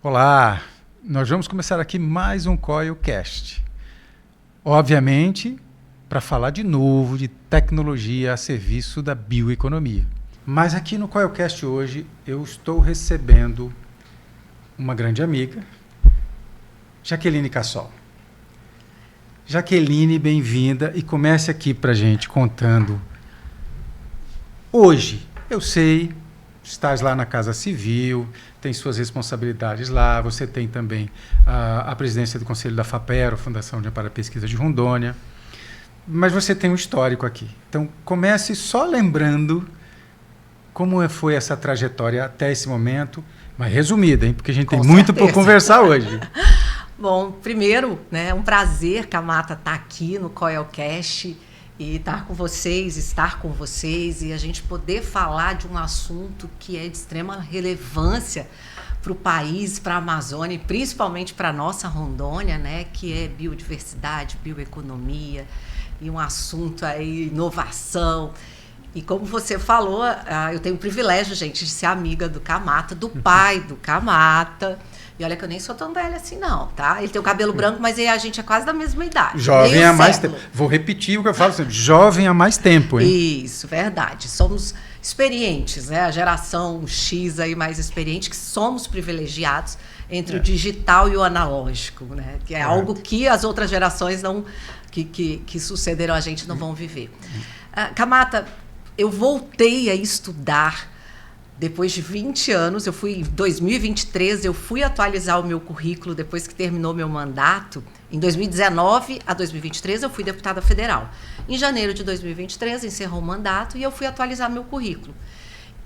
Olá, nós vamos começar aqui mais um CoilCast. Obviamente, para falar de novo de tecnologia a serviço da bioeconomia. Mas aqui no CoilCast hoje eu estou recebendo uma grande amiga, Jaqueline Cassol. Jaqueline, bem-vinda e comece aqui para a gente contando. Hoje, eu sei, estás lá na Casa Civil, tem suas responsabilidades lá, você tem também a presidência do Conselho da FAPERO, Fundação de Amparo à Pesquisa de Rondônia, mas você tem um histórico aqui. Então, comece só lembrando como foi essa trajetória até esse momento, mas resumida, hein? Porque a gente tem muito por conversar hoje. Bom, primeiro, é um prazer, Camata, estar aqui no CoilCast e estar com vocês e a gente poder falar de um assunto que é de extrema relevância para o país, para a Amazônia e principalmente para a nossa Rondônia, né, que é biodiversidade, bioeconomia e um assunto aí, inovação. E como você falou, eu tenho o privilégio, gente, de ser amiga do Camata, do pai do Camata. E olha que eu nem sou tão velha assim, não, tá? Ele tem o cabelo branco, mas a gente é quase da mesma idade. Jovem há mais tempo. Vou repetir o que eu falo sempre. Jovem há mais tempo, hein? Isso, verdade. Somos experientes, né? A geração X aí mais experiente, que somos privilegiados entre o digital e o analógico, né? Que é algo que as outras gerações não, que sucederam a gente não vão viver. Camata, eu voltei a estudar depois de 20 anos, em 2023, eu fui atualizar o meu currículo depois que terminou meu mandato. Em 2019 a 2023, eu fui deputada federal. Em janeiro de 2023, encerrou o mandato e eu fui atualizar meu currículo.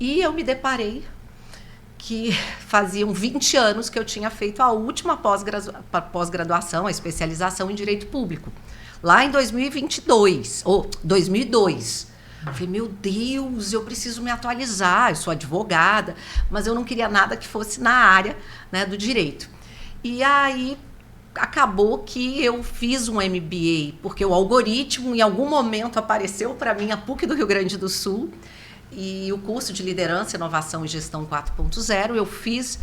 E eu me deparei que faziam 20 anos que eu tinha feito a última pós-graduação, a especialização em Direito Público, lá em 2002. Eu falei, meu Deus, eu preciso me atualizar, eu sou advogada, mas eu não queria nada que fosse na área, né, do direito. E aí acabou que eu fiz um MBA, porque o algoritmo em algum momento apareceu para mim a PUC do Rio Grande do Sul, e o curso de Liderança, Inovação e Gestão 4.0, eu fiz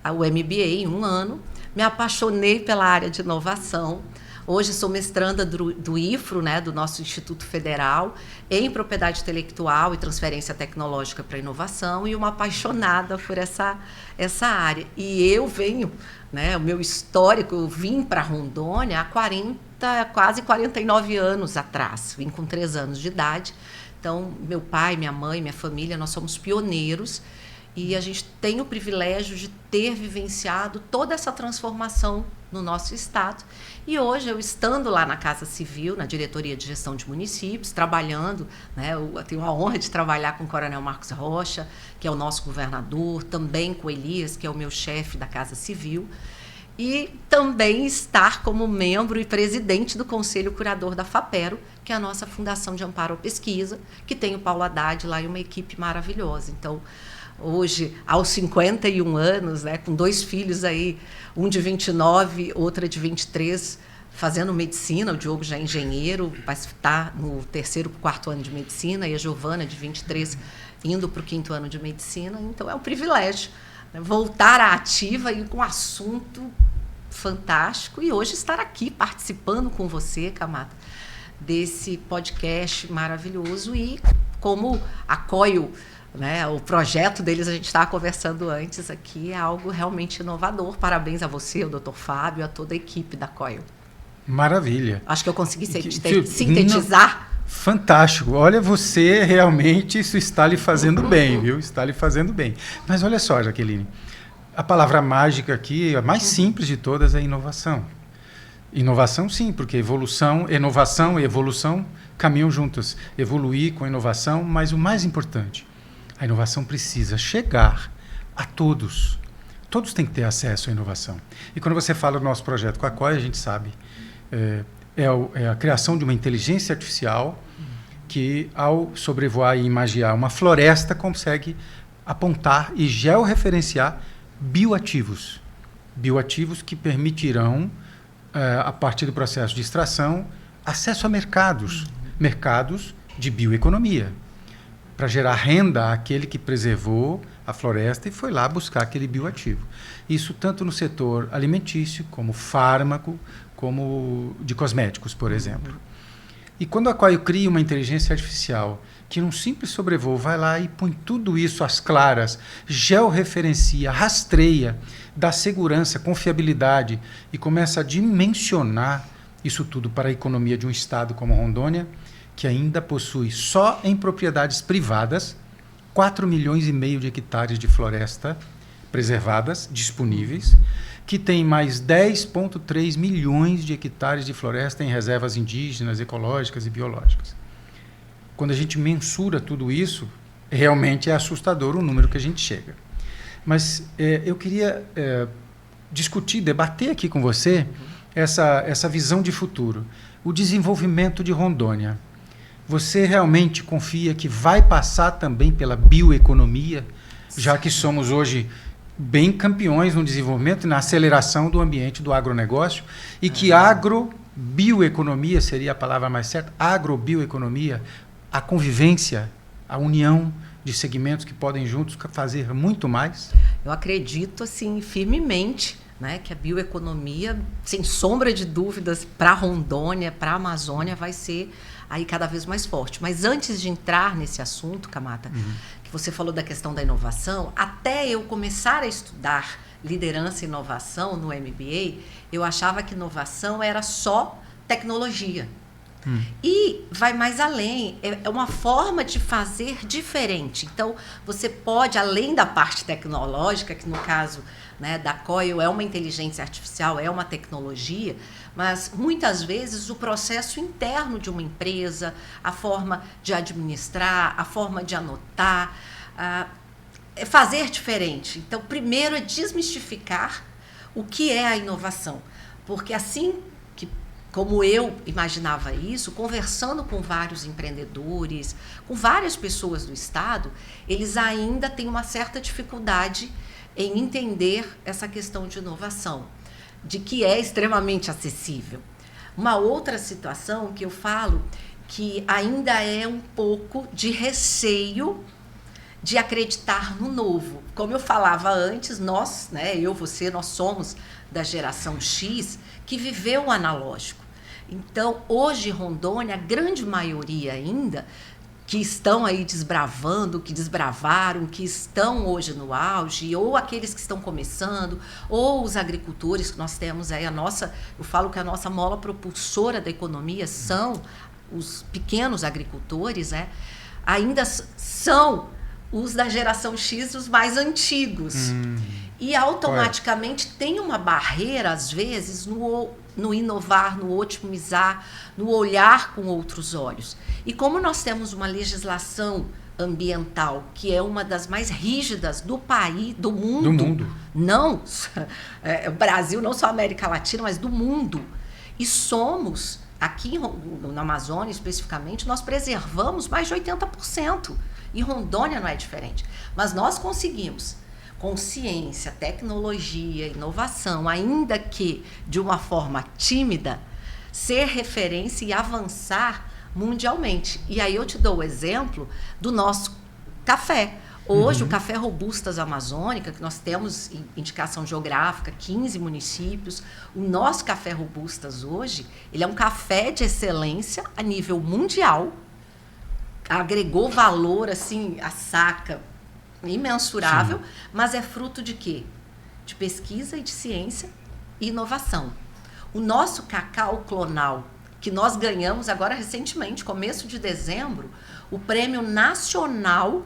o MBA em 1 ano, me apaixonei pela área de inovação. Hoje sou mestranda do IFRO, né, do nosso Instituto Federal, em Propriedade Intelectual e Transferência Tecnológica para Inovação, e uma apaixonada por essa área. E eu venho, né, o meu histórico, eu vim para Rondônia há quase 49 anos atrás, vim com 3 anos de idade. Então, meu pai, minha mãe, minha família, nós somos pioneiros, e a gente tem o privilégio de ter vivenciado toda essa transformação no nosso estado. E hoje, eu estando lá na Casa Civil, na Diretoria de Gestão de Municípios, trabalhando, né, eu tenho a honra de trabalhar com o Coronel Marcos Rocha, que é o nosso governador, também com o Elias, que é o meu chefe da Casa Civil, e também estar como membro e presidente do Conselho Curador da FAPERO, que é a nossa Fundação de Amparo à Pesquisa, que tem o Paulo Haddad lá e uma equipe maravilhosa. Então, hoje, aos 51 anos, né, com 2 filhos aí, um de 29, outra de 23, fazendo medicina, o Diogo já é engenheiro, vai estar no 3º para o 4º ano de medicina, e a Giovana, de 23, indo para o 5º ano de medicina. Então, é um privilégio, né, voltar à ativa e com um assunto fantástico, e hoje estar aqui participando com você, Camata, desse podcast maravilhoso. E como a COIL, né, o projeto deles, a gente estava conversando antes aqui, é algo realmente inovador. Parabéns a você, ao Dr. Fábio, a toda a equipe da COIL. Maravilha. Acho que eu consegui sintetizar. Fantástico. Olha, você realmente, isso está lhe fazendo bem, viu? Está lhe fazendo bem. Mas olha só, Jaqueline, a palavra mágica aqui, a mais simples de todas, é inovação. Inovação, sim, porque inovação e evolução caminham juntas. Evoluir com inovação, mas o mais importante, a inovação precisa chegar a todos. Todos têm que ter acesso à inovação. E quando você fala do nosso projeto com a COI, a gente sabe, é a criação de uma inteligência artificial que, ao sobrevoar e imagiar uma floresta, consegue apontar e georreferenciar bioativos. Bioativos que permitirão, a partir do processo de extração, acesso a mercados de bioeconomia, para gerar renda àquele que preservou, a floresta e foi lá buscar aquele bioativo. Isso tanto no setor alimentício, como fármaco, como de cosméticos, por exemplo. E quando a Coio cria uma inteligência artificial que num simples sobrevoo vai lá e põe tudo isso às claras, georreferencia, rastreia, dá segurança, confiabilidade e começa a dimensionar isso tudo para a economia de um estado como Rondônia, que ainda possui só em propriedades privadas 4,5 milhões de hectares de floresta preservadas, disponíveis, que tem mais 10,3 milhões de hectares de floresta em reservas indígenas, ecológicas e biológicas. Quando a gente mensura tudo isso, realmente é assustador o número que a gente chega. Mas eu queria discutir, debater aqui com você essa visão de futuro, o desenvolvimento de Rondônia. Você realmente confia que vai passar também pela bioeconomia, já que somos hoje bem campeões no desenvolvimento e na aceleração do ambiente do agronegócio, e que agrobioeconomia seria a palavra mais certa, agrobioeconomia, a convivência, a união de segmentos que podem juntos fazer muito mais? Eu acredito assim firmemente, né, que a bioeconomia, sem sombra de dúvidas, para Rondônia, para a Amazônia, vai ser aí cada vez mais forte. Mas antes de entrar nesse assunto, Camata, que você falou da questão da inovação, até eu começar a estudar liderança e inovação no MBA, eu achava que inovação era só tecnologia. E vai mais além, é uma forma de fazer diferente. Então, você pode, além da parte tecnológica, que no caso, né, da Coio é uma inteligência artificial, é uma tecnologia, mas muitas vezes o processo interno de uma empresa, a forma de administrar, a forma de anotar, é fazer diferente. Então, primeiro é desmistificar o que é a inovação, porque assim como eu imaginava isso, conversando com vários empreendedores, com várias pessoas do Estado, eles ainda têm uma certa dificuldade em entender essa questão de inovação, de que é extremamente acessível. Uma outra situação que eu falo que ainda é um pouco de receio de acreditar no novo. Como eu falava antes, nós, né, eu, você, nós somos da geração X que viveu o analógico. Então, hoje, Rondônia, a grande maioria ainda, que estão aí desbravando, que desbravaram, que estão hoje no auge, ou aqueles que estão começando, ou os agricultores, que nós temos aí eu falo que a nossa mola propulsora da economia são os pequenos agricultores, né? Ainda são os da geração X, os mais antigos. E automaticamente tem uma barreira, às vezes, no inovar, no otimizar, no olhar com outros olhos. E como nós temos uma legislação ambiental que é uma das mais rígidas do país, do mundo. Não o Brasil, não só a América Latina, mas do mundo. E somos, aqui na Amazônia especificamente, nós preservamos mais de 80%. E Rondônia não é diferente. Mas nós conseguimos, com ciência, tecnologia, inovação, ainda que de uma forma tímida, ser referência e avançar mundialmente. E aí eu te dou o exemplo do nosso café. Hoje, o Café Robustas Amazônica, que nós temos indicação geográfica, 15 municípios, o nosso Café Robustas hoje, ele é um café de excelência a nível mundial, agregou valor, assim, a saca, imensurável, sim, mas é fruto de quê? De pesquisa e de ciência e inovação. O nosso cacau clonal, que nós ganhamos agora recentemente, começo de dezembro, o Prêmio Nacional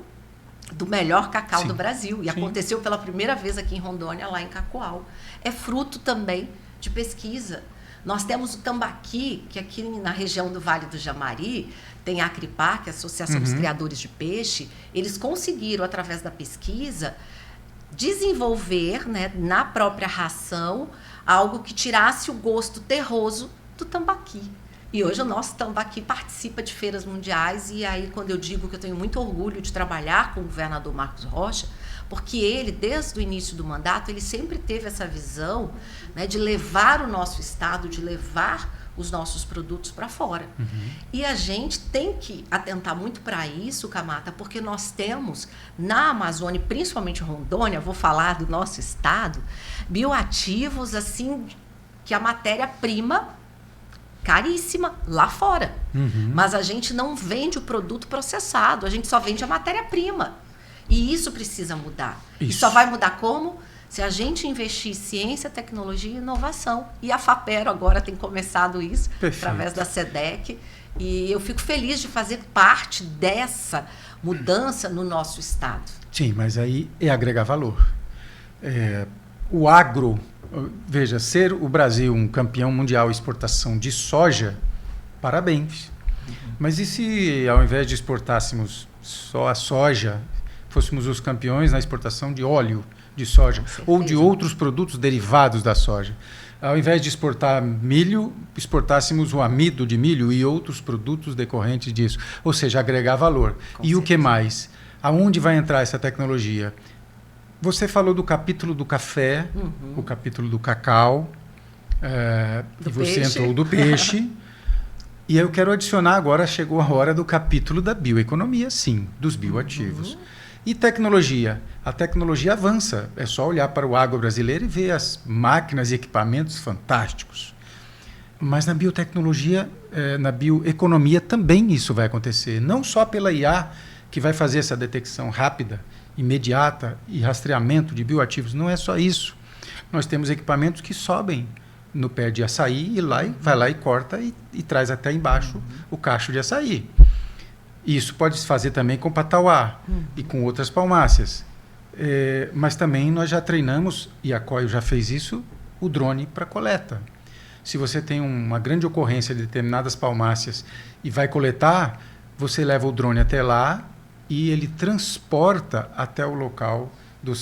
do Melhor Cacau, sim, do Brasil. E sim, aconteceu pela primeira vez aqui em Rondônia, lá em Cacoal. É fruto também de pesquisa. Nós temos o tambaqui, que aqui na região do Vale do Jamari, tem a Acripar, que é a Associação dos Criadores de Peixe, eles conseguiram, através da pesquisa, desenvolver, né, na própria ração, algo que tirasse o gosto terroso do tambaqui. E hoje o nosso tambaqui participa de feiras mundiais, e aí quando eu digo que eu tenho muito orgulho de trabalhar com o governador Marcos Rocha, porque ele, desde o início do mandato, ele sempre teve essa visão, né, de levar o nosso estado, de levar os nossos produtos para fora. E a gente tem que atentar muito para isso, Camata, porque nós temos na Amazônia, principalmente Rondônia, vou falar do nosso estado, bioativos assim que a matéria-prima caríssima lá fora. Mas a gente não vende o produto processado, a gente só vende a matéria-prima. E isso precisa mudar. E só vai mudar como? Se a gente investir em ciência, tecnologia e inovação. E a FAPERO agora tem começado isso, através da SEDEC. E eu fico feliz de fazer parte dessa mudança no nosso estado. Sim, mas aí é agregar valor. O agro, veja, ser o Brasil um campeão mundial em exportação de soja, parabéns. Mas e se ao invés de exportássemos só a soja, fôssemos os campeões na exportação de óleo de soja ou de outros produtos derivados da soja? Ao invés de exportar milho, exportássemos o amido de milho e outros produtos decorrentes disso. Ou seja, agregar valor. E o que mais? Aonde vai entrar essa tecnologia? Você falou do capítulo do café, o capítulo do cacau, e você entrou do peixe. E eu quero adicionar agora, chegou a hora do capítulo da bioeconomia, sim, dos bioativos. E tecnologia? A tecnologia avança. É só olhar para o agro brasileiro e ver as máquinas e equipamentos fantásticos. Mas na biotecnologia, na bioeconomia também isso vai acontecer. Não só pela IA, que vai fazer essa detecção rápida, imediata e rastreamento de bioativos. Não é só isso. Nós temos equipamentos que sobem no pé de açaí e vai lá e corta e traz até embaixo o cacho de açaí. Isso pode se fazer também com patauá e com outras palmáceas. Mas também nós já treinamos, e a COIO já fez isso, o drone para coleta. Se você tem uma grande ocorrência de determinadas palmáceas e vai coletar, você leva o drone até lá e ele transporta até o local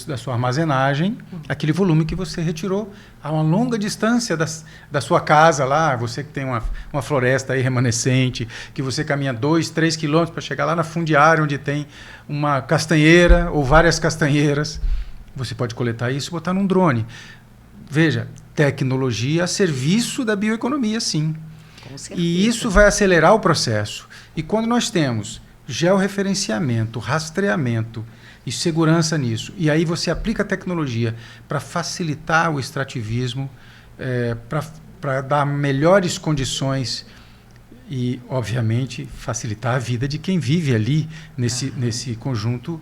da sua armazenagem aquele volume que você retirou a uma longa distância da sua casa lá, você que tem uma floresta aí remanescente, que você caminha 2, 3 quilômetros para chegar lá na fundiária onde tem uma castanheira ou várias castanheiras, você pode coletar isso e botar num drone. Veja, tecnologia a serviço da bioeconomia, sim. Com certeza. E isso vai acelerar o processo. E quando nós temos georreferenciamento, rastreamento e segurança nisso, e aí você aplica a tecnologia para facilitar o extrativismo, para dar melhores condições e, obviamente, facilitar a vida de quem vive ali nesse conjunto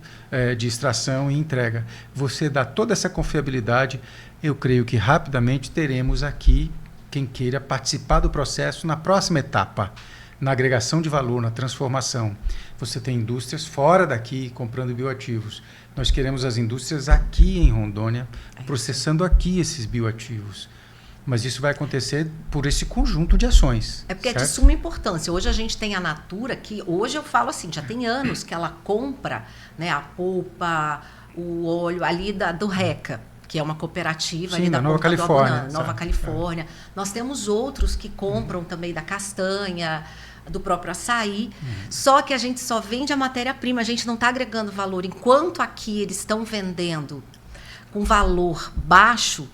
de extração e entrega. Você dá toda essa confiabilidade, eu creio que rapidamente teremos aqui quem queira participar do processo na próxima etapa, na agregação de valor, na transformação. Você tem indústrias fora daqui comprando bioativos. Nós queremos as indústrias aqui em Rondônia, processando aqui esses bioativos. Mas isso vai acontecer por esse conjunto de ações. É porque certo? é de suma importância. Hoje a gente tem a Natura, que hoje eu falo assim, já tem anos que ela compra, né, a polpa, o óleo ali do RECA, que é uma cooperativa. Sim, ali da Nova Califórnia. Nova Califórnia. Nós temos outros que compram também da castanha, do próprio açaí, só que a gente só vende a matéria-prima, a gente não está agregando valor. Enquanto aqui eles estão vendendo com valor baixo,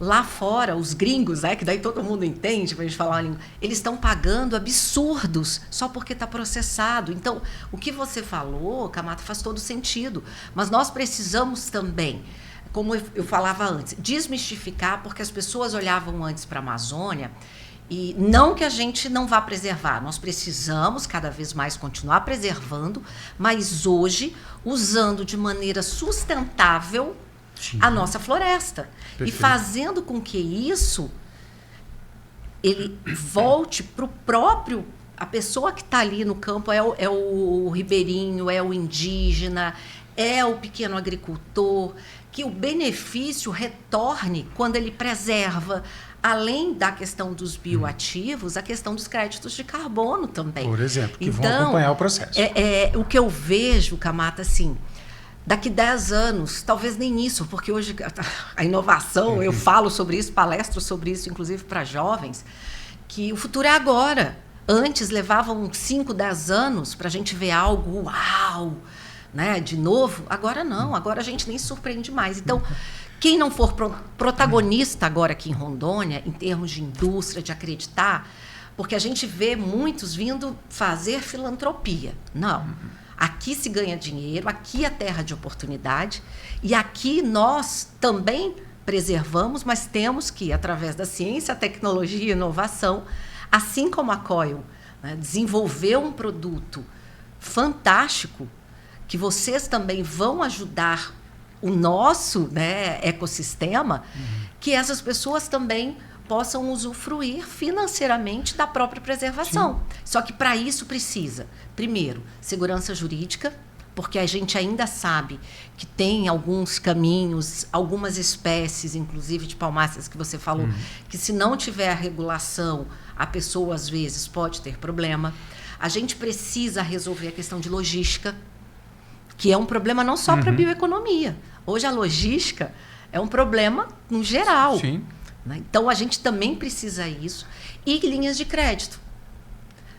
lá fora, os gringos, que daí todo mundo entende, para a gente falar uma língua, eles estão pagando absurdos só porque está processado. Então, o que você falou, Camata, faz todo sentido, mas nós precisamos também, como eu falava antes, desmistificar, porque as pessoas olhavam antes para a Amazônia. E não que a gente não vá preservar, nós precisamos cada vez mais continuar preservando, mas hoje usando de maneira sustentável a nossa floresta. Perfeito. E fazendo com que isso ele volte para o próprio... A pessoa que está ali no campo é o ribeirinho, é o indígena, é o pequeno agricultor, que o benefício retorne quando ele preserva, além da questão dos bioativos, a questão dos créditos de carbono também. Por exemplo, que vão acompanhar o processo. O que eu vejo, Camata, assim, daqui 10 anos, talvez nem isso, porque hoje a inovação, eu falo sobre isso, palestro sobre isso, inclusive para jovens, que o futuro é agora. Antes levavam 5, 10 anos para a gente ver algo, uau, né, de novo, agora não, agora a gente nem surpreende mais. Então, quem não for protagonista agora aqui em Rondônia, em termos de indústria, de acreditar, porque a gente vê muitos vindo fazer filantropia. Não. Aqui se ganha dinheiro, aqui é terra de oportunidade, e aqui nós também preservamos, mas temos que, através da ciência, tecnologia e inovação, assim como a Coil, né, desenvolver um produto fantástico, que vocês também vão ajudar o nosso, né, ecossistema, que essas pessoas também possam usufruir financeiramente da própria preservação. Sim. Só que para isso precisa, primeiro, segurança jurídica, porque a gente ainda sabe que tem alguns caminhos, algumas espécies, inclusive de palmáceas que você falou, que se não tiver a regulação, a pessoa às vezes pode ter problema. A gente precisa resolver a questão de logística, que é um problema não só para a bioeconomia. Hoje a logística é um problema no geral. Sim. Então, a gente também precisa isso. E linhas de crédito.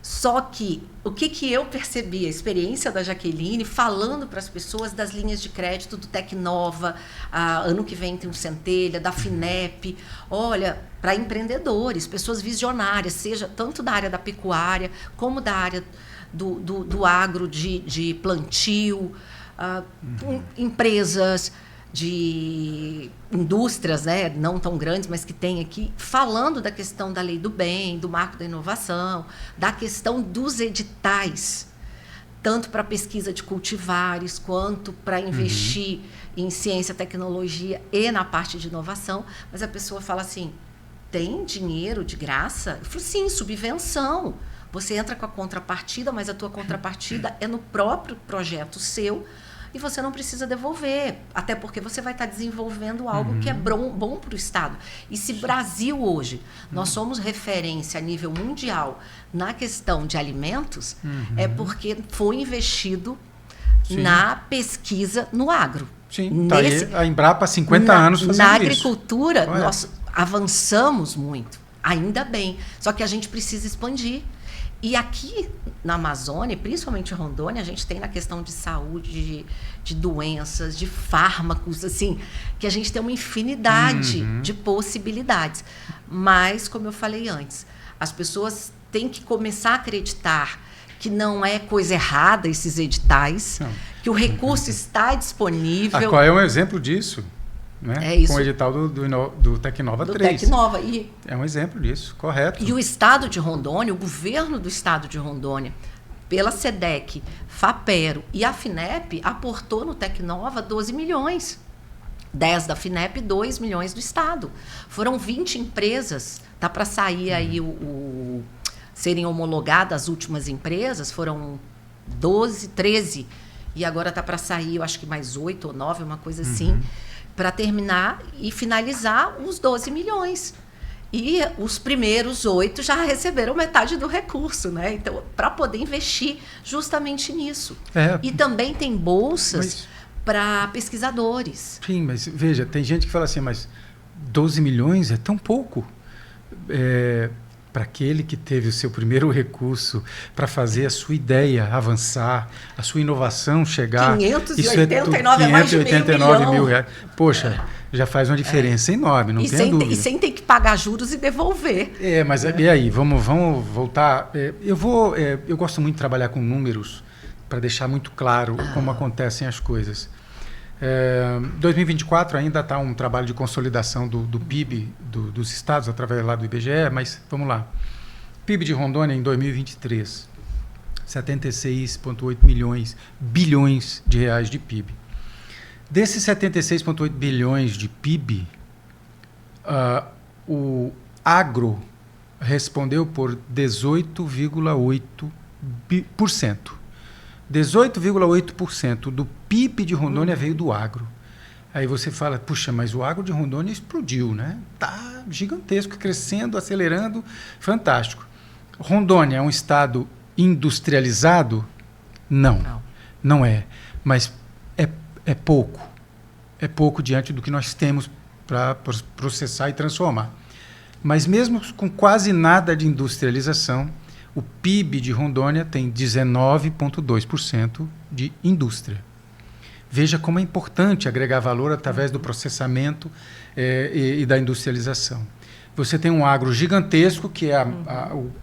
Só que, o que eu percebi, a experiência da Jaqueline, falando para as pessoas das linhas de crédito do Tecnova, ano que vem tem um Centelha, da FINEP, olha, para empreendedores, pessoas visionárias, seja tanto da área da pecuária, como da área do agro de plantio, empresas de indústrias, né, não tão grandes, mas que tem aqui, falando da questão da lei do bem, do marco da inovação, da questão dos editais, tanto para pesquisa de cultivares, quanto para investir em ciência, tecnologia e na parte de inovação. Mas a pessoa fala assim, tem dinheiro de graça? Eu falo, sim, subvenção. Você entra com a contrapartida, mas a tua contrapartida é no próprio projeto seu, e você não precisa devolver, até porque você vai estar desenvolvendo algo que é bom para o Estado. E se Brasil hoje, nós somos referência a nível mundial na questão de alimentos, é porque foi investido na pesquisa no agro. Sim, tá aí a Embrapa há 50 anos fazendo isso. Na agricultura, nós avançamos muito, ainda bem, só que a gente precisa expandir. E aqui na Amazônia, principalmente em Rondônia, a gente tem na questão de saúde, de doenças, de fármacos, assim, que a gente tem uma infinidade de possibilidades. Mas, como eu falei antes, as pessoas têm que começar a acreditar que não é coisa errada esses editais, que o recurso está disponível. A Coil é um exemplo disso. Né? É isso. Com o edital do Tecnova 3. Tecnova. É um exemplo disso, correto. E o Estado de Rondônia, o governo do Estado de Rondônia, pela SEDEC, FAPERO e a FINEP, aportou no Tecnova 12 milhões. 10 da FINEP, 2 milhões do Estado. Foram 20 empresas, tá para sair aí serem homologadas as últimas empresas, foram 12, 13, e agora tá para sair, eu acho que mais 8 ou 9, uma coisa assim, para terminar e finalizar os 12 milhões. E os primeiros 8 já receberam metade do recurso, né? Então, para poder investir justamente nisso. E também tem bolsas para pesquisadores. Sim, mas veja, tem gente que fala assim, mas 12 milhões é tão pouco. Para aquele que teve o seu primeiro recurso para fazer a sua ideia avançar, a sua inovação chegar... 589 é mais de R$589 mil. Poxa, já faz uma diferença enorme, não tem dúvida. E sem ter que pagar juros e devolver. Mas e aí, vamos voltar... Eu gosto muito de trabalhar com números para deixar muito claro como acontecem as coisas. 2024 ainda está um trabalho de consolidação do PIB dos estados, através lá do IBGE, mas vamos lá. PIB de Rondônia em 2023, 76,8 bilhões de reais de PIB. Desses 76,8 bilhões de PIB, o agro respondeu por 18,8%. 18,8% do PIB de Rondônia veio do agro. Aí você fala, puxa, mas o agro de Rondônia explodiu, né? Tá gigantesco, crescendo, acelerando, fantástico. Rondônia é um estado industrializado? Não é. Mas é pouco. É pouco diante do que nós temos para processar e transformar. Mas mesmo com quase nada de industrialização, o PIB de Rondônia tem 19,2% de indústria. Veja como é importante agregar valor através do processamento e da industrialização. Você tem um agro gigantesco, que é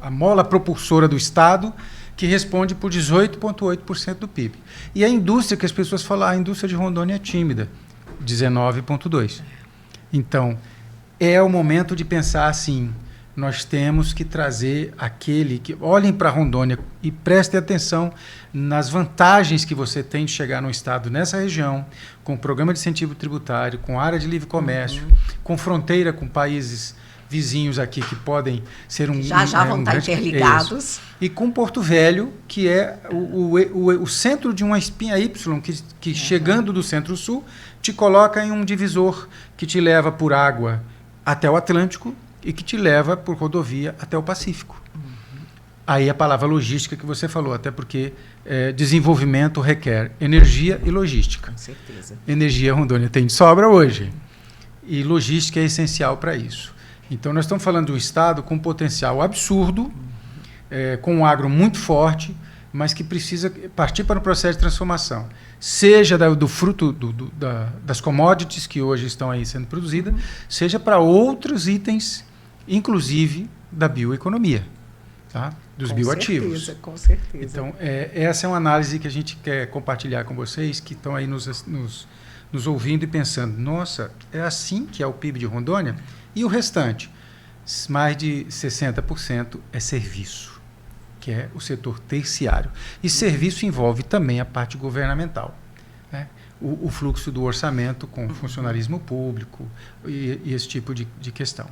a mola propulsora do Estado, que responde por 18,8% do PIB. E a indústria, que as pessoas falam, a indústria de Rondônia é tímida, 19,2%. Então, é o momento de pensar assim, nós temos que trazer aquele que... Olhem para Rondônia e prestem atenção nas vantagens que você tem de chegar no Estado nessa região, com programa de incentivo tributário, com área de livre comércio, com fronteira com países vizinhos aqui que podem ser já vão estar interligados. E com Porto Velho, que é o centro de uma espinha Y, que chegando do Centro-Sul, te coloca em um divisor que te leva por água até o Atlântico e que te leva por rodovia até o Pacífico. Aí a palavra logística que você falou, até porque desenvolvimento requer energia e logística. Com certeza. Energia Rondônia tem de sobra hoje. E logística é essencial para isso. Então, nós estamos falando de um Estado com um potencial absurdo, com um agro muito forte, mas que precisa partir para um processo de transformação. Seja do fruto das commodities que hoje estão aí sendo produzidas, seja para outros itens, inclusive da bioeconomia, tá? Dos bioativos. Com certeza. Então, essa é uma análise que a gente quer compartilhar com vocês, que estão aí nos ouvindo e pensando, nossa, é assim que é o PIB de Rondônia? E o restante, mais de 60% é serviço, que é o setor terciário. E serviço envolve também a parte governamental, né? O fluxo do orçamento com funcionalismo público e esse tipo de questão.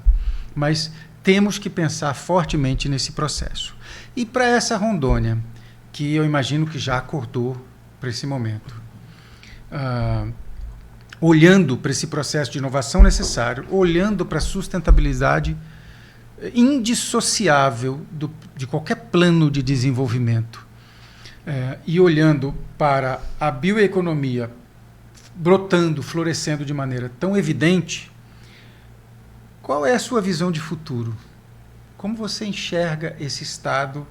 Mas temos que pensar fortemente nesse processo. E para essa Rondônia, que eu imagino que já acordou para esse momento, olhando para esse processo de inovação necessário, olhando para a sustentabilidade indissociável de qualquer plano de desenvolvimento, e olhando para a bioeconomia brotando, florescendo de maneira tão evidente, qual é a sua visão de futuro? Como você enxerga esse Estado?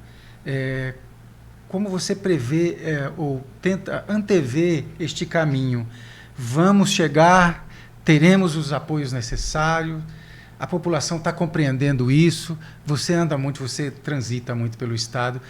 Como você prevê ou tenta antever este caminho? Vamos chegar, teremos os apoios necessários, a população está compreendendo isso, você anda muito, você transita muito pelo Estado,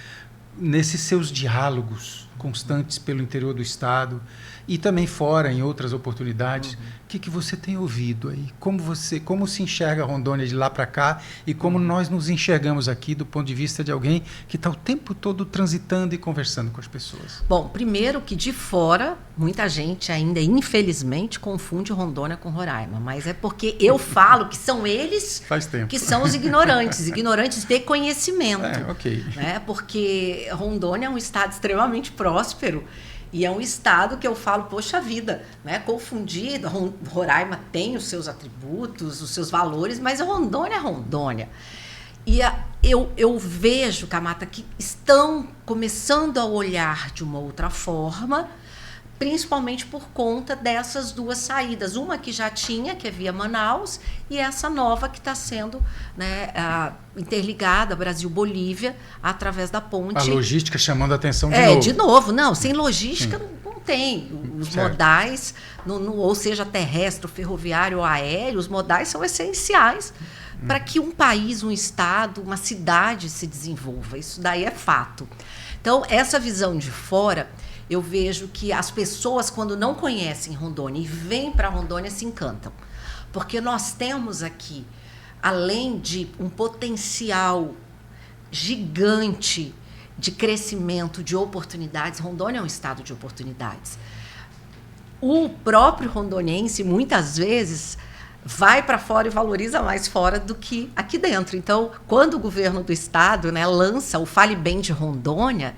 nesses seus diálogos constantes pelo interior do Estado e também fora, em outras oportunidades, o que você tem ouvido aí? Como se enxerga a Rondônia de lá para cá e como nós nos enxergamos aqui do ponto de vista de alguém que está o tempo todo transitando e conversando com as pessoas? Bom, primeiro que de fora, muita gente ainda, infelizmente, confunde Rondônia com Roraima, mas é porque eu falo que são eles que são os ignorantes de conhecimento. Ok. Né? Porque Rondônia é um estado extremamente próspero, e é um estado que eu falo, poxa vida, né? Confundido, Roraima tem os seus atributos, os seus valores, mas Rondônia é Rondônia. E eu vejo, Camata, que estão começando a olhar de uma outra forma, principalmente por conta dessas duas saídas. Uma que já tinha, que é via Manaus, e essa nova que está sendo, né, interligada, Brasil-Bolívia, através da ponte. A logística chamando a atenção de novo. De novo. Não, sem logística não tem. Os certo. Modais, ou seja, terrestre, ferroviário ou aéreo, os modais são essenciais para que um país, um estado, uma cidade se desenvolva. Isso daí é fato. Então, essa visão de fora, eu vejo que as pessoas, quando não conhecem Rondônia e vêm para Rondônia, se encantam. Porque nós temos aqui, além de um potencial gigante de crescimento, de oportunidades, Rondônia é um estado de oportunidades. O próprio rondoniense, muitas vezes, vai para fora e valoriza mais fora do que aqui dentro. Então, quando o governo do estado, né, lança o Fale Bem de Rondônia,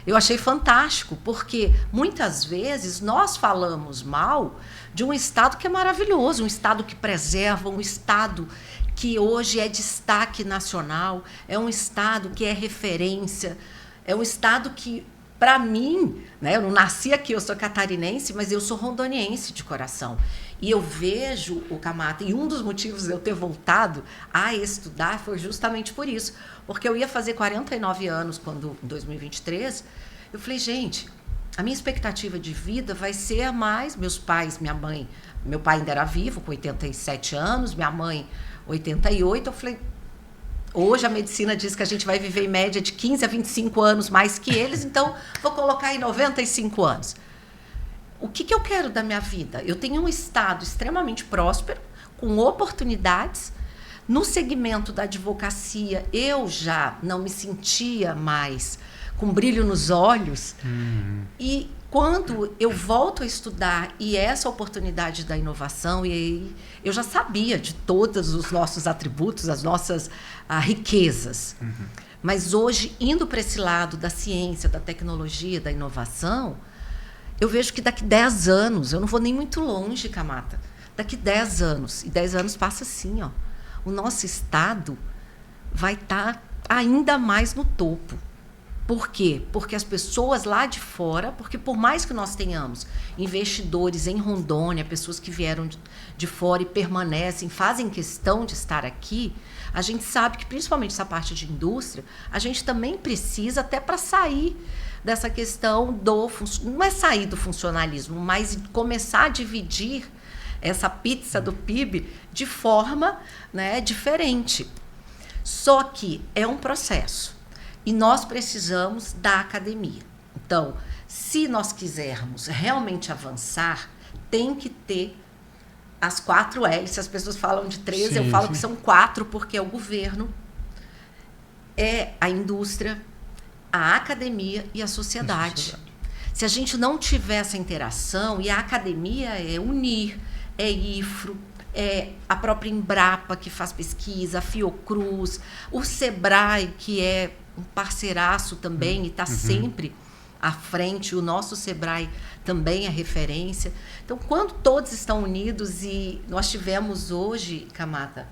eu achei fantástico, porque muitas vezes nós falamos mal de um estado que é maravilhoso, um estado que preserva, um estado que hoje é destaque nacional, é um estado que é referência, é um estado que, para mim, né, eu não nasci aqui, eu sou catarinense, mas eu sou rondoniense de coração. E eu vejo o Camata, e um dos motivos de eu ter voltado a estudar foi justamente por isso. Porque eu ia fazer 49 anos, quando, em 2023, eu falei, gente, a minha expectativa de vida vai ser a mais. Meus pais, minha mãe, meu pai ainda era vivo, com 87 anos, minha mãe, 88. Eu falei, hoje a medicina diz que a gente vai viver em média de 15 a 25 anos mais que eles, então vou colocar aí 95 anos. O que eu quero da minha vida? Eu tenho um estado extremamente próspero, com oportunidades. No segmento da advocacia, eu já não me sentia mais com brilho nos olhos. E quando eu volto a estudar, e essa oportunidade da inovação, e aí eu já sabia de todos os nossos atributos, as nossas riquezas. Mas hoje, indo para esse lado da ciência, da tecnologia, da inovação, eu vejo que daqui 10 anos, eu não vou nem muito longe, Camata, daqui 10 anos, e 10 anos passa assim, ó, o nosso estado vai estar ainda mais no topo. Por quê? Porque as pessoas lá de fora, porque por mais que nós tenhamos investidores em Rondônia, pessoas que vieram de fora e permanecem, fazem questão de estar aqui, a gente sabe que, principalmente essa parte de indústria, a gente também precisa, até para sair dessa questão não é sair do funcionalismo, mas começar a dividir essa pizza do PIB de forma, né, diferente. Só que é um processo. E nós precisamos da academia. Então, se nós quisermos realmente avançar, tem que ter as 4 L's. Se as pessoas falam de 13, eu falo que são 4, porque é o governo, é a indústria, a academia e a sociedade. Se a gente não tiver essa interação, e a academia é unir, é IFRO, é a própria Embrapa, que faz pesquisa, a Fiocruz, o Sebrae, que é um parceiraço também e está sempre à frente, o nosso Sebrae também é referência. Então, quando todos estão unidos, e nós tivemos hoje, Camata,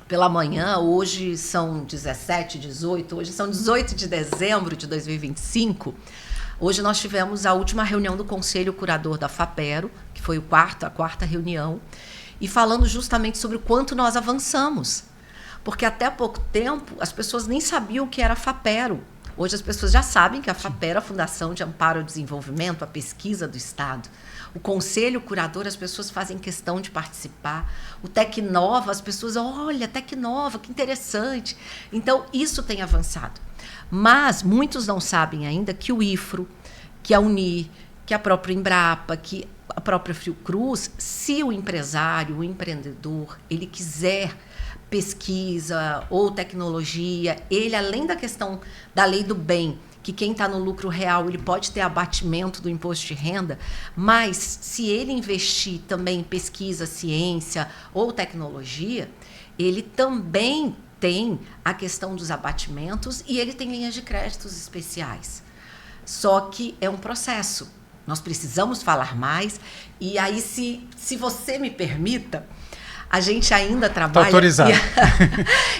pela manhã, hoje são 17, 18, hoje são 18 de dezembro de 2025, hoje nós tivemos a última reunião do Conselho Curador da FAPERO, que foi a quarta reunião, e falando justamente sobre o quanto nós avançamos. Porque até há pouco tempo as pessoas nem sabiam o que era a FAPERO. Hoje as pessoas já sabem que a FAPERO é a Fundação de Amparo ao Desenvolvimento, a pesquisa do Estado. O Conselho Curador, as pessoas fazem questão de participar. O Tecnova, as pessoas, olha, Tecnova, que interessante. Então, isso tem avançado. Mas muitos não sabem ainda que o IFRO, que a UNI, que a própria Embrapa, que a própria Fiocruz, se o empresário, o empreendedor, ele quiser pesquisa ou tecnologia, ele, além da questão da lei do bem, que quem está no lucro real, ele pode ter abatimento do imposto de renda, mas se ele investir também em pesquisa, ciência ou tecnologia, ele também tem a questão dos abatimentos e ele tem linhas de créditos especiais. Só que é um processo. Nós precisamos falar mais. E aí, se você me permita, a gente ainda trabalha... Está autorizado.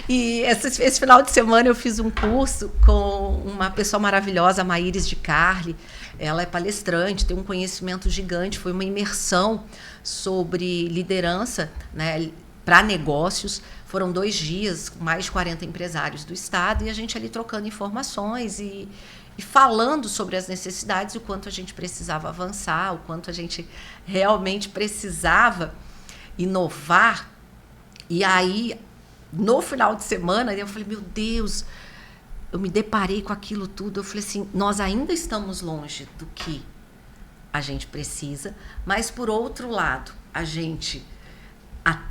E esse final de semana eu fiz um curso com uma pessoa maravilhosa, a Maíris de Carli. Ela é palestrante, tem um conhecimento gigante. Foi uma imersão sobre liderança, né, para negócios. Foram 2 dias, com mais de 40 empresários do Estado, e a gente ali trocando informações e falando sobre as necessidades, o quanto a gente precisava avançar, o quanto a gente realmente precisava inovar. E aí, no final de semana, eu falei, meu Deus, eu me deparei com aquilo tudo. Eu falei assim, nós ainda estamos longe do que a gente precisa, mas, por outro lado, a gente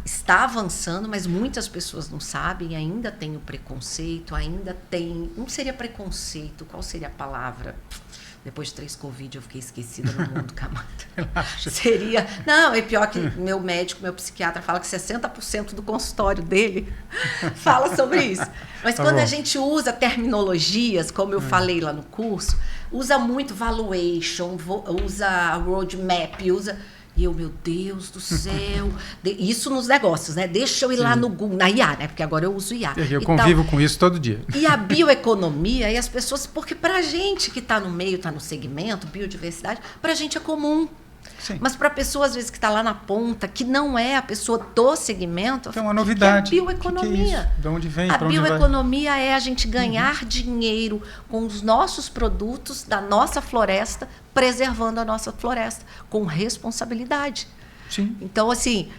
está avançando, mas muitas pessoas não sabem, ainda tem o preconceito, ainda tem... Não seria preconceito, qual seria a palavra? Depois de 3 Covid, eu fiquei esquecida no mundo, Camata. Seria... Não, é pior que meu médico, meu psiquiatra, fala que 60% do consultório dele fala sobre isso. Mas quando a gente usa terminologias, como eu falei lá no curso, usa muito valuation, usa roadmap, usa... E eu, meu Deus do céu, isso nos negócios, né? Deixa eu ir lá no Google, na IA, né? Porque agora eu uso IA. Eu convivo com isso todo dia. E a bioeconomia, e as pessoas, porque para a gente que está no meio, está no segmento, biodiversidade, para a gente é comum. Sim. Mas para a pessoa, às vezes, que está lá na ponta, que não é a pessoa do segmento, é uma novidade. Que é bioeconomia. Que é isso? De onde vem? A Pra onde bioeconomia é a gente ganhar dinheiro com os nossos produtos da nossa floresta, preservando a nossa floresta, com responsabilidade. Sim. Então, assim,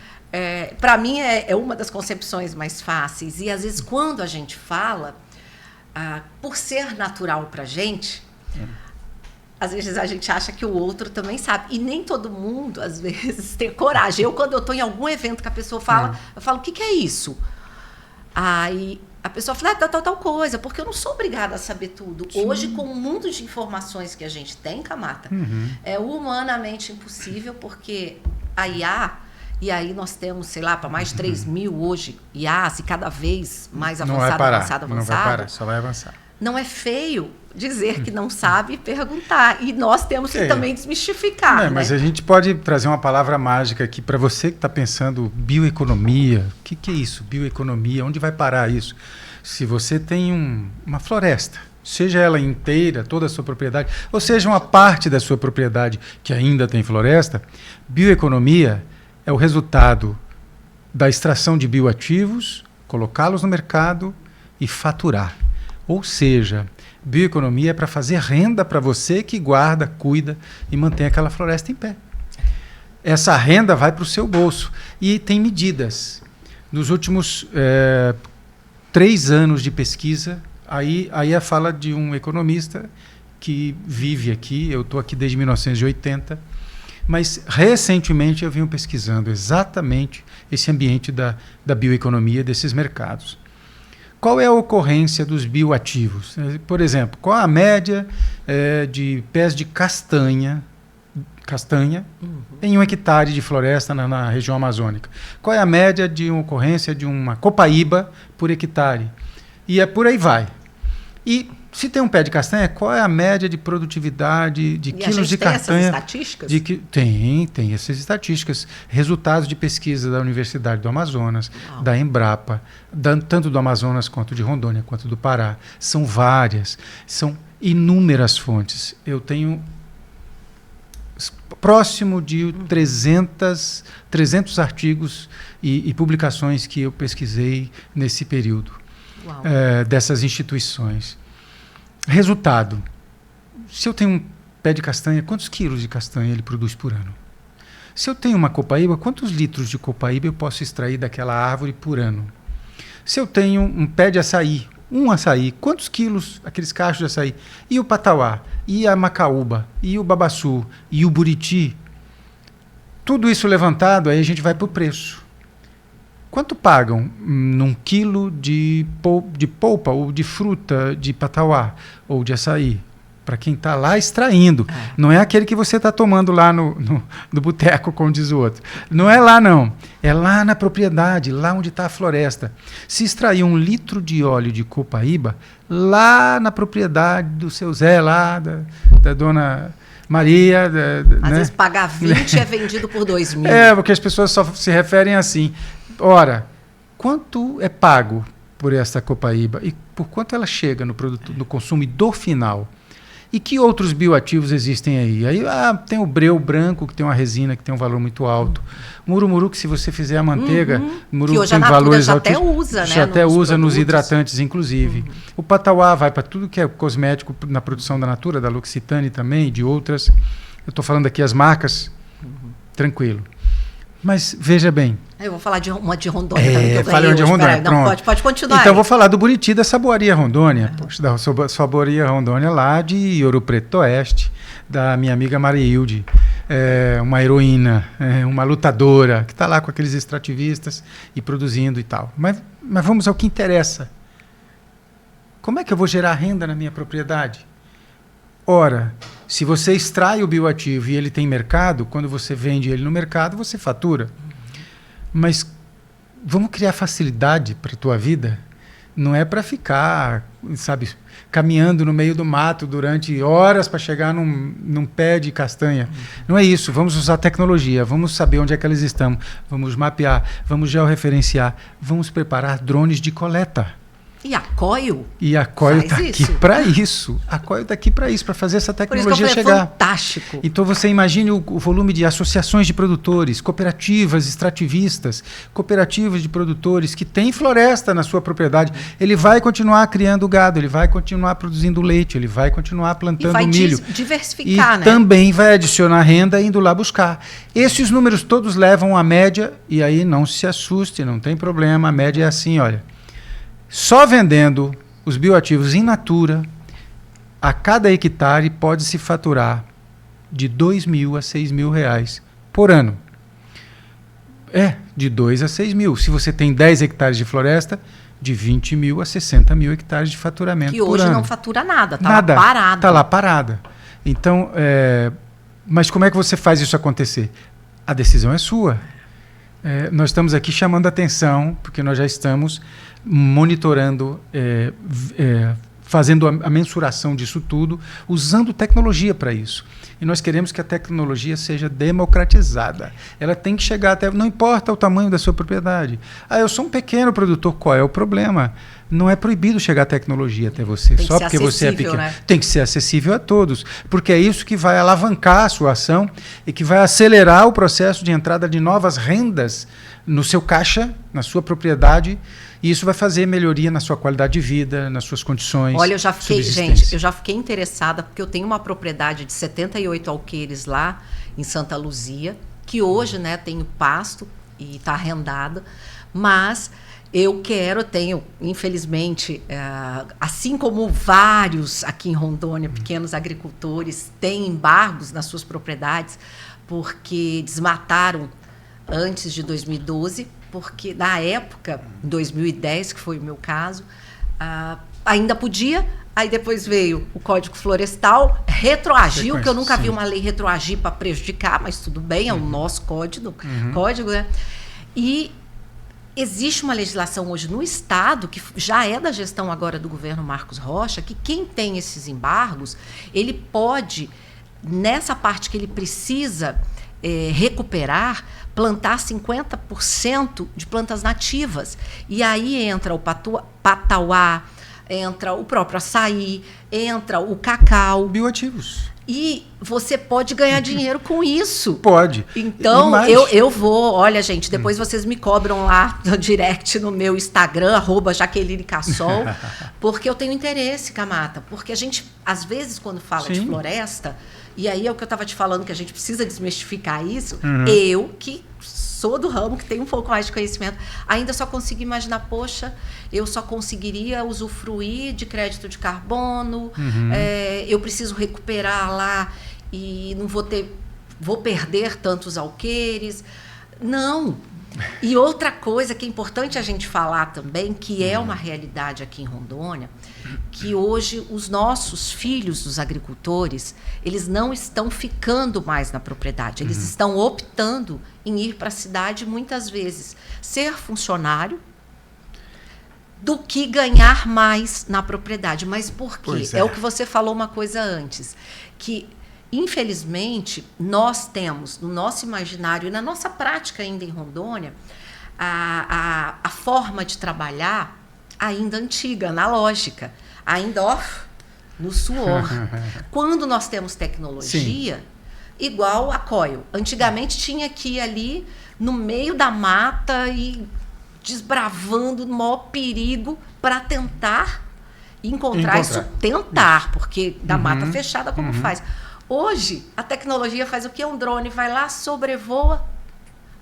para mim é uma das concepções mais fáceis. E, às vezes, quando a gente fala, por ser natural para a gente... Às vezes a gente acha que o outro também sabe. E nem todo mundo, às vezes, tem coragem. Quando eu estou em algum evento que a pessoa fala, eu falo, o que é isso? Aí a pessoa fala, tal coisa, porque eu não sou obrigada a saber tudo. Sim. Hoje, com o mundo de informações que a gente tem, Camata, é humanamente impossível, porque a IA, e aí nós temos, sei lá, para mais de 3 mil hoje, IAs, e cada vez mais avançado. Não vai parar, só vai avançar. Não é feio dizer que não sabe e perguntar. E nós temos que também desmistificar. Né? Mas a gente pode trazer uma palavra mágica aqui para você que está pensando bioeconomia. O que é isso? Bioeconomia, onde vai parar isso? Se você tem uma floresta, seja ela inteira, toda a sua propriedade, ou seja uma parte da sua propriedade que ainda tem floresta, bioeconomia é o resultado da extração de bioativos, colocá-los no mercado e faturar. Ou seja, bioeconomia é para fazer renda para você que guarda, cuida e mantém aquela floresta em pé. Essa renda vai para o seu bolso. E tem medidas. Nos últimos 3 anos de pesquisa, aí a fala de um economista que vive aqui, eu estou aqui desde 1980, mas recentemente eu venho pesquisando exatamente esse ambiente da bioeconomia, desses mercados. Qual é a ocorrência dos bioativos? Por exemplo, qual a média de pés de castanha em 1 hectare de floresta na região amazônica? Qual é a média de ocorrência de uma copaíba por hectare? E por aí vai. E se tem um pé de castanha, qual é a média de produtividade de quilos de castanha? Tem essas estatísticas? Tem essas estatísticas. Resultados de pesquisa da Universidade do Amazonas, da Embrapa, tanto do Amazonas quanto de Rondônia, quanto do Pará. São várias, são inúmeras fontes. Eu tenho próximo de 300 artigos e publicações que eu pesquisei nesse período dessas instituições. Resultado, se eu tenho um pé de castanha, quantos quilos de castanha ele produz por ano? Se eu tenho uma copaíba, quantos litros de copaíba eu posso extrair daquela árvore por ano? Se eu tenho um pé de açaí, quantos quilos aqueles cachos de açaí? E o patauá, e a macaúba, e o babaçu, e o buriti? Tudo isso levantado, aí a gente vai para o preço. Quanto pagam num quilo de polpa ou de fruta de patauá ou de açaí? Para quem está lá extraindo. Não é aquele que você está tomando lá no boteco, como diz o outro. Não é lá, não. É lá na propriedade, lá onde está a floresta. Se extrair 1 litro de óleo de copaíba, lá na propriedade do seu Zé, lá da dona Maria... Às vezes pagar 20 é vendido por 2 mil. Porque as pessoas só se referem assim. Ora, quanto é pago por essa copaíba e por quanto ela chega no produto, no consumidor final? E que outros bioativos existem aí? Aí tem o breu branco, que tem uma resina que tem um valor muito alto. Murumuru, que se você fizer a manteiga, que hoje tem valores já até usa, né? Já até usa nos hidratantes, inclusive. O patauá vai para tudo que é cosmético na produção da Natura, da L'Occitane também, de outras. Eu estou falando aqui as marcas, tranquilo. Mas veja bem. Eu vou falar de uma de Rondônia também. Que eu falei de Rondônia. Não, pode continuar. Então, vou falar do buriti da Saboaria Rondônia. Poxa, da Saboaria Rondônia lá de Ouro Preto Oeste, da minha amiga Marilde. Uma heroína, uma lutadora, que está lá com aqueles extrativistas e produzindo e tal. Mas vamos ao que interessa. Como é que eu vou gerar renda na minha propriedade? Ora, se você extrai o bioativo e ele tem mercado, quando você vende ele no mercado, você fatura. Mas vamos criar facilidade para a tua vida? Não é para ficar, sabe, caminhando no meio do mato durante horas para chegar num pé de castanha. Não é isso. Vamos usar tecnologia, vamos saber onde é que elas estão, vamos mapear, vamos georreferenciar, vamos preparar drones de coleta. E a Coil? E a Coil está aqui para isso. A Coil está aqui para isso, para fazer essa tecnologia chegar. É fantástico. Então você imagine o volume de associações de produtores, cooperativas extrativistas, cooperativas de produtores que têm floresta na sua propriedade. Ele vai continuar criando gado, ele vai continuar produzindo leite, ele vai continuar plantando milho. Diversificar, e também vai adicionar renda indo lá buscar. Esses números todos levam à média, e aí não se assuste, não tem problema, a média é assim, olha. Só vendendo os bioativos in natura, a cada hectare pode-se faturar de R$2.000 a R$6.000 por ano. De 2 a 6 mil. Se você tem 10 hectares de floresta, de 20.000 a 60.000 hectares de faturamento por ano. Que hoje não fatura nada, está lá parada. Está lá parada. Então, mas como é que você faz isso acontecer? A decisão é sua. Nós estamos aqui chamando a atenção, porque nós já estamos monitorando, fazendo a mensuração disso tudo, usando tecnologia para isso. E nós queremos que a tecnologia seja democratizada. Ela tem que chegar até... Não importa o tamanho da sua propriedade. Eu sou um pequeno produtor, qual é o problema? Não é proibido chegar a tecnologia até você, só porque você é pequeno. Né? Tem que ser acessível a todos, porque é isso que vai alavancar a sua ação e que vai acelerar o processo de entrada de novas rendas no seu caixa, na sua propriedade, e isso vai fazer melhoria na sua qualidade de vida, nas suas condições. Olha, eu já fiquei interessada, porque eu tenho uma propriedade de 78 alqueires lá em Santa Luzia, que hoje, né, tenho pasto e está arrendada, mas eu tenho, infelizmente, assim como vários aqui em Rondônia, pequenos agricultores, têm embargos nas suas propriedades, porque desmataram antes de 2012, porque na época, em 2010, que foi o meu caso, ainda podia, aí depois veio o Código Florestal, retroagiu, que eu nunca vi uma lei retroagir para prejudicar, mas tudo bem, é o nosso código, né? E existe uma legislação hoje no Estado, que já é da gestão agora do governo Marcos Rocha, que quem tem esses embargos, ele pode, nessa parte que ele precisa recuperar, plantar 50% de plantas nativas. E aí entra o patauá, entra o próprio açaí, entra o cacau. Bioativos. E você pode ganhar dinheiro com isso. Pode. Então, eu vou... Olha, gente, depois vocês me cobram lá no direct no meu Instagram, @JaquelineCassol, porque eu tenho interesse, Camata. Porque a gente, às vezes, quando fala de floresta, e aí é o que eu estava te falando, que a gente precisa desmistificar isso, eu que sou do ramo, que tenho um pouco mais de conhecimento, ainda só consigo imaginar, poxa, eu só conseguiria usufruir de crédito de carbono, eu preciso recuperar lá e não vou perder tantos alqueires. Não. E outra coisa que é importante a gente falar também, que é uma realidade aqui em Rondônia, que hoje os nossos filhos dos agricultores, eles não estão ficando mais na propriedade, eles estão optando em ir para a cidade, muitas vezes, ser funcionário, do que ganhar mais na propriedade. Mas por quê? É o que você falou uma coisa antes, que infelizmente, nós temos no nosso imaginário e na nossa prática ainda em Rondônia a forma de trabalhar ainda antiga, analógica, ainda no suor. Quando nós temos tecnologia, igual a Coil. Antigamente tinha que ir ali no meio da mata e desbravando o maior perigo para tentar encontrar isso. Tentar, porque da mata fechada como faz? Hoje, a tecnologia faz o quê? Um drone vai lá, sobrevoa,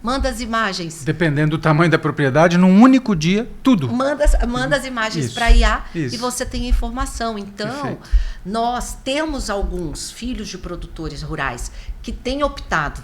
manda as imagens. Dependendo do tamanho da propriedade, num único dia, tudo. Manda as imagens para IA e você tem a informação. Então, nós temos alguns filhos de produtores rurais que têm optado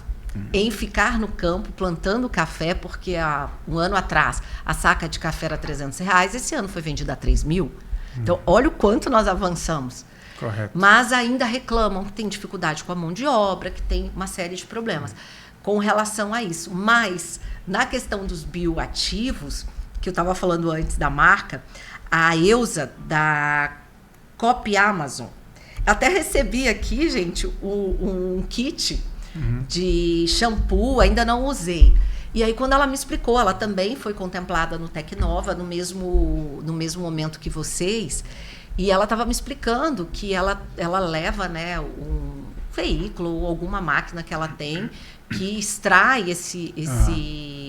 em ficar no campo plantando café, porque há um ano atrás a saca de café era R$300, esse ano foi vendida a 3.000. Então, olha o quanto nós avançamos. Correto. Mas ainda reclamam que tem dificuldade com a mão de obra, que tem uma série de problemas com relação a isso. Mas, na questão dos bioativos, que eu estava falando antes da marca, a Elza, da Copy Amazon, até recebi aqui, gente, um kit de shampoo, ainda não usei. E aí, quando ela me explicou, ela também foi contemplada no Tecnova, no mesmo momento que vocês, e ela estava me explicando que ela leva, né, um veículo ou alguma máquina que ela tem que extrai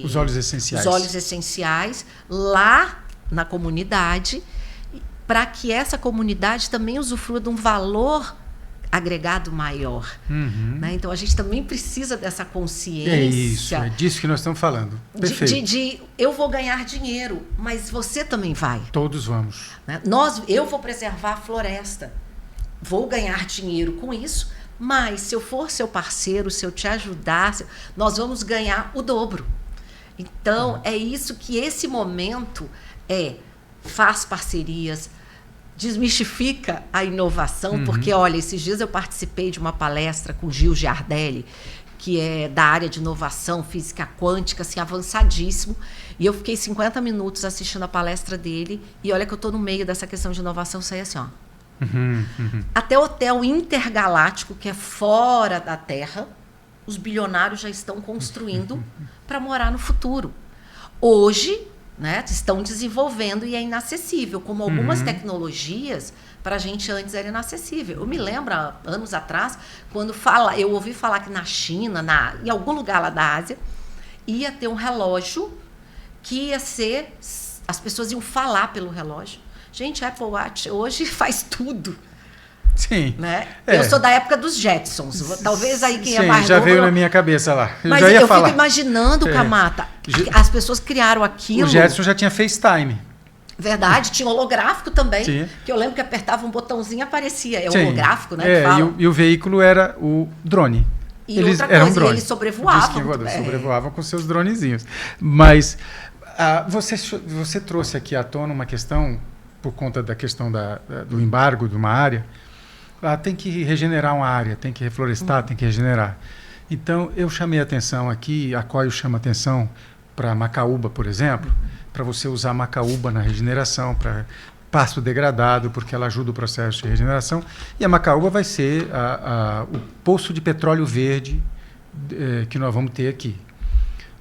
os óleos essenciais. Os óleos essenciais lá na comunidade, para que essa comunidade também usufrua de um valor agregado maior. Né? Então, a gente também precisa dessa consciência. É isso, é disso que nós estamos falando. Perfeito. Eu vou ganhar dinheiro, mas você também vai. Todos vamos. Né? Eu vou preservar a floresta, vou ganhar dinheiro com isso, mas se eu for seu parceiro, se eu te ajudar, nós vamos ganhar o dobro. Então, é isso que esse momento faz parcerias, desmistifica a inovação, porque, olha, esses dias eu participei de uma palestra com Gil Giardelli, que é da área de inovação, física quântica, assim, avançadíssimo, e eu fiquei 50 minutos assistindo a palestra dele, e olha que eu estou no meio dessa questão de inovação, eu saí assim, ó. Até hotel intergaláctico, que é fora da Terra, os bilionários já estão construindo para morar no futuro. Hoje, né, estão desenvolvendo e é inacessível, como algumas tecnologias para a gente antes era inacessível. Eu me lembro, anos atrás, quando eu ouvi falar que na China, em algum lugar lá da Ásia, ia ter um relógio que ia ser... As pessoas iam falar pelo relógio. Gente, a Apple Watch hoje faz tudo. Sim. Né? Eu sou da época dos Jetsons. Talvez aí quem é mais já novo... veio na minha cabeça lá. Mas já ia eu falar. fico imaginando, Camata, as pessoas criaram aquilo... O Jetson já tinha FaceTime. Verdade, tinha holográfico também. Tinha. Que eu lembro que apertava um botãozinho e aparecia. É holográfico, né? E o veículo era o drone. E eles eram um drone. Eles sobrevoavam. Sobrevoavam com seus dronezinhos. Mas você trouxe aqui à tona uma questão, por conta da questão do embargo de uma área. Tem que regenerar uma área, tem que reflorestar, tem que regenerar. Então, eu chamei a atenção aqui, a COIL chama a atenção para Macaúba, por exemplo, para você usar Macaúba na regeneração, para pasto degradado, porque ela ajuda o processo de regeneração. E a Macaúba vai ser o poço de petróleo verde que nós vamos ter aqui.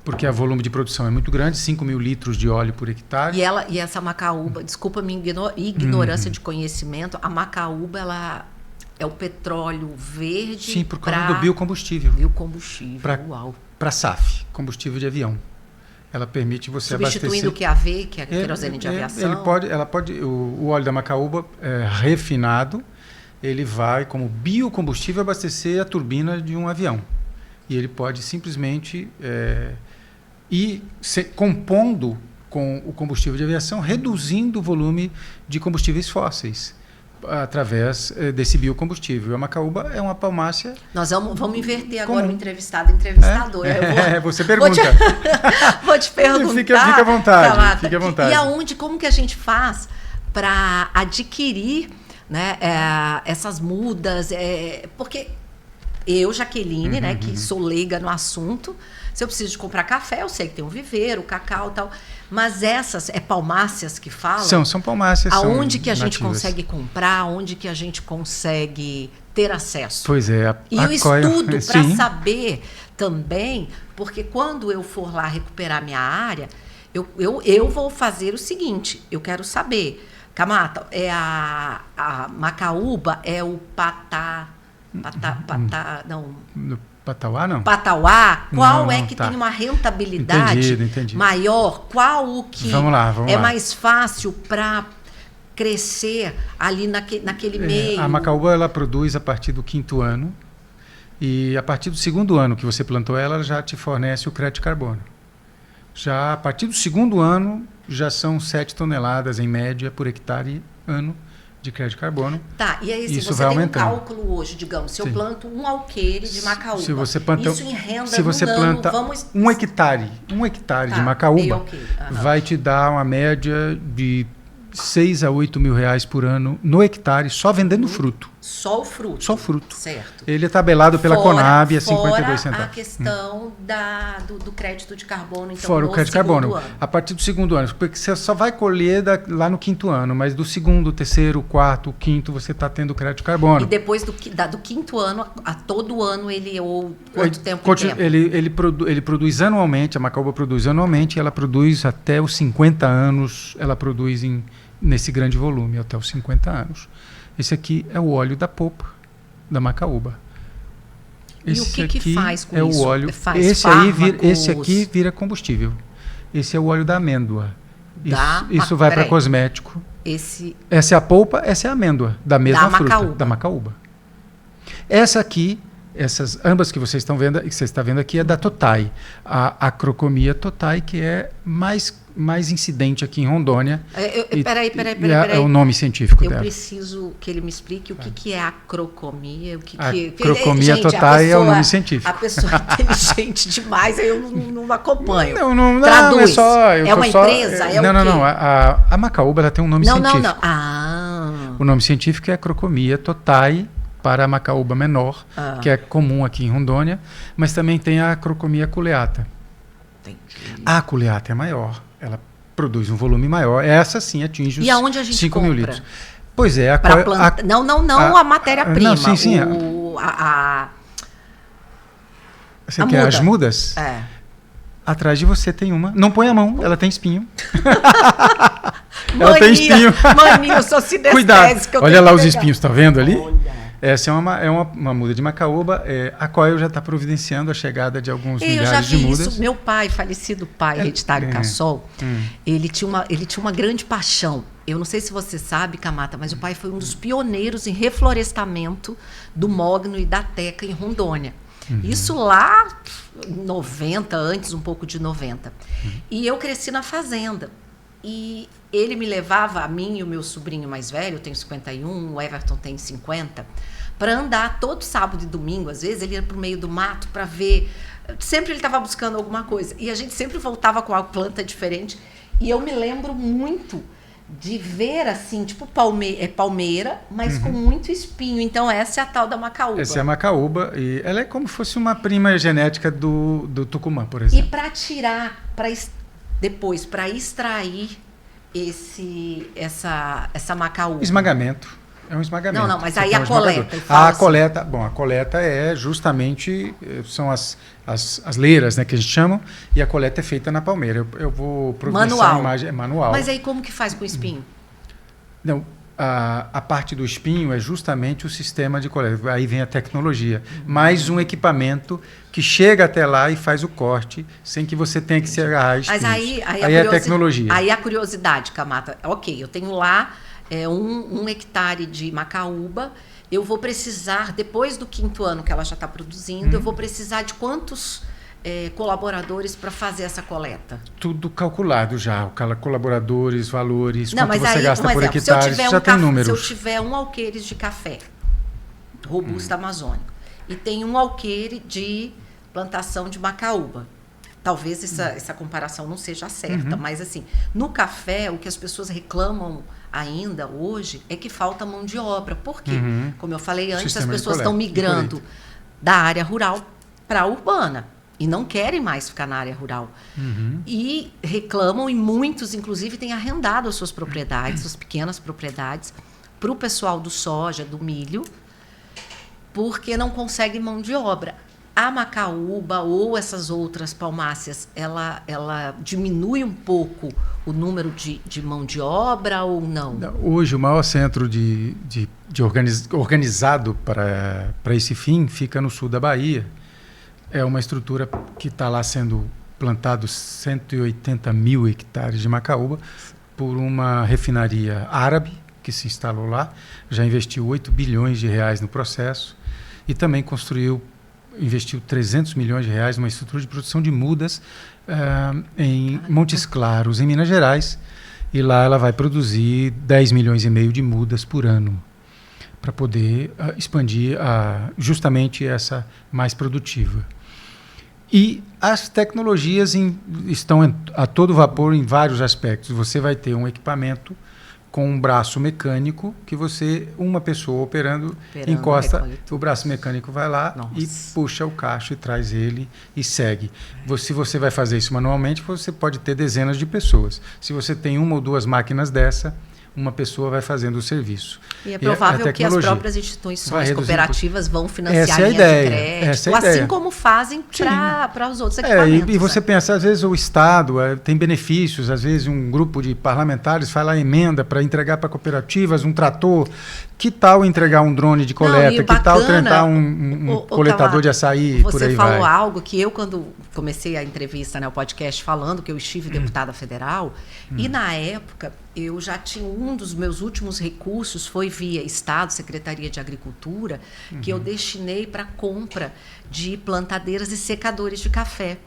Porque o volume de produção é muito grande, 5 mil litros de óleo por hectare. E essa Macaúba, desculpa a minha ignorância de conhecimento, a Macaúba, ela é o petróleo verde. Sim, por causa do biocombustível. Uau. Para SAF, combustível de avião. Ela permite você substituindo abastecer... o QAV, que é a querosene de aviação. O óleo da Macaúba refinado, ele vai como biocombustível abastecer a turbina de um avião. E ele pode simplesmente ir compondo com o combustível de aviação, reduzindo o volume de combustíveis fósseis através desse biocombustível. A Macaúba é uma palmácea... Nós vamos inverter agora o entrevistado e entrevistador. Você pergunta. Vou te perguntar. Fica à vontade. Fique à vontade. E como que a gente faz para adquirir, né, essas mudas? Porque eu, Jaqueline, né, que sou leiga no assunto, se eu preciso de comprar café, eu sei que tem um viveiro, cacau e tal, mas essas palmáceas que falam... São palmáceas. Aonde que a gente consegue comprar, aonde que a gente consegue ter acesso? Pois é. E o estudo para saber também, porque quando eu for lá recuperar minha área, eu vou fazer o seguinte, eu quero saber, Camata, a Macaúba é o Patauá, não? Patauá, qual tem uma rentabilidade entendi. maior? Qual o que vamos lá. mais fácil para crescer ali naquele meio? A Macaúba, ela produz a partir do 5º ano, e a partir do 2º ano que você plantou ela já te fornece o crédito de carbono. Já a partir do 2º ano, já são 7 toneladas em média por hectare ano de crédito de carbono. Tá, e aí isso você vai tem aumentando. Um cálculo hoje, digamos, se eu planto um alqueire de Macaúba, se você planta, isso em renda se você planta um hectare de Macaúba, vai te dar uma média de 6 a 8 mil reais por ano no hectare, só vendendo fruto. Só o fruto? Só o fruto. Certo. Ele é tabelado pela Conab a 52 fora centavos. a questão do crédito de carbono, então, Fora o crédito de carbono. ano. A partir do segundo ano. Porque você só vai colher lá no quinto ano, mas do segundo, terceiro, quarto, quinto, você está tendo crédito de carbono. E depois do quinto ano, a todo ano, ou quanto tempo? Ele produz anualmente, a macaúba produz anualmente, e ela produz até os 50 anos, ela produz nesse grande volume, até os 50 anos. Esse aqui é o óleo da polpa da macaúba. E o que faz com isso? O óleo. Esse aqui vira combustível. Esse é o óleo da amêndoa. Isso vai para cosmético. Essa é a polpa, essa é a amêndoa da mesma fruta, da macaúba. Essa aqui, ambas que você está vendo aqui é da Totai. A Acrocomia Totai, que é mais incidente aqui em Rondônia. Peraí. É o nome científico dela. Eu preciso que ele me explique o que é acrocomia. Acrocomia Totai é o nome científico. A pessoa é inteligente demais, aí eu não acompanho. Não, Traduz. É uma empresa? Não. A macaúba ela tem um nome científico. Não. O nome científico é Acrocomia Totai, para a macaúba menor, que é comum aqui em Rondônia, mas também tem a Acrocomia culeata. Entendi. A culeata é maior, ela produz um volume maior, essa sim atinge os 5 mil litros. Pois é, a matéria-prima. Sim. Você quer as mudas? É. Atrás de você tem uma. Não põe a mão, ela tem espinho. Ela tem espinho. Mania, eu sou sinestésica. Cuidado, olha lá os espinhos, está vendo ali? Olha. Essa é uma muda de macaúba, a Coel já está providenciando a chegada de alguns milhares de mudas. Isso. Meu pai, falecido pai, Hereditário Cassol, ele tinha uma grande paixão. Eu não sei se você sabe, Camata, mas o pai foi um dos pioneiros em reflorestamento do mogno e da teca em Rondônia. Isso lá, 90, antes um pouco de 90. E eu cresci na fazenda. E ele me levava, a mim e o meu sobrinho mais velho, eu tenho 51, o Everton tem 50, para andar todo sábado e domingo. Às vezes ele ia para o meio do mato para ver. Sempre ele estava buscando alguma coisa. E a gente sempre voltava com uma planta diferente. E eu me lembro muito de ver assim, tipo palmeira, mas com muito espinho. Então essa é a tal da macaúba. Essa é a macaúba e ela é como se fosse uma prima genética do Tucumã, por exemplo. E para tirar, depois, para extrair essa macaúba. Esmagamento. É um esmagamento. Não, mas aí a coleta. A coleta é justamente, são as leiras, né, que a gente chama, e a coleta é feita na palmeira. Eu vou providenciar a imagem. É manual. Mas aí como que faz com o espinho? Não, a parte do espinho é justamente o sistema de coleta. Aí vem a tecnologia. Mais um equipamento que chega até lá e faz o corte sem que você tenha que se agarrar a espinhos. Mas aí é a tecnologia. Aí a curiosidade, Camata. Ok, eu tenho lá um hectare de macaúba. Eu vou precisar, depois do 5º ano que ela já está produzindo, eu vou precisar de quantos colaboradores para fazer essa coleta? Tudo calculado já, colaboradores, valores, não, quanto mas você aí, gasta por hectare, já tem números. Se eu tiver um alqueires de café, robusta amazônico, e tem um alqueire de plantação de macaúba, talvez essa comparação não seja certa, mas assim, no café, o que as pessoas reclamam ainda hoje é que falta mão de obra. Por quê? Como eu falei antes, as pessoas estão migrando da área rural para a urbana. E não querem mais ficar na área rural. E reclamam, e muitos, inclusive, têm arrendado as suas propriedades, suas pequenas propriedades, para o pessoal do soja, do milho, porque não conseguem mão de obra. A macaúba ou essas outras palmáceas, ela diminui um pouco o número de mão de obra ou não? Hoje, o maior centro organizado para esse fim fica no sul da Bahia. É uma estrutura que está lá sendo plantado 180 mil hectares de macaúba por uma refinaria árabe que se instalou lá, já investiu 8 bilhões de reais no processo e também investiu 300 milhões de reais numa estrutura de produção de mudas em Montes Claros, em Minas Gerais, e lá ela vai produzir 10 milhões e meio de mudas por ano para poder expandir justamente essa mais produtiva. E as tecnologias estão a todo vapor em vários aspectos. Você vai ter um equipamento com um braço mecânico que uma pessoa operando encosta, o braço mecânico vai lá e puxa o cacho e traz ele e segue. Se você vai fazer isso manualmente, você pode ter dezenas de pessoas. Se você tem uma ou duas máquinas dessa, uma pessoa vai fazendo o serviço. E é provável que as próprias instituições cooperativas vão financiar linhas de crédito, assim como fazem para os outros equipamentos. E você pensa, às vezes o Estado tem benefícios, às vezes um grupo de parlamentares faz lá emenda para entregar para cooperativas um trator. Que tal entregar um drone de coleta? Que tal tentar um coletador de açaí? Você falou algo que eu, quando comecei a entrevista, o podcast, falando que eu estive deputada federal, e na época eu já tinha um dos meus últimos recursos, foi via Estado, Secretaria de Agricultura, que eu destinei para compra de plantadeiras e secadores de café.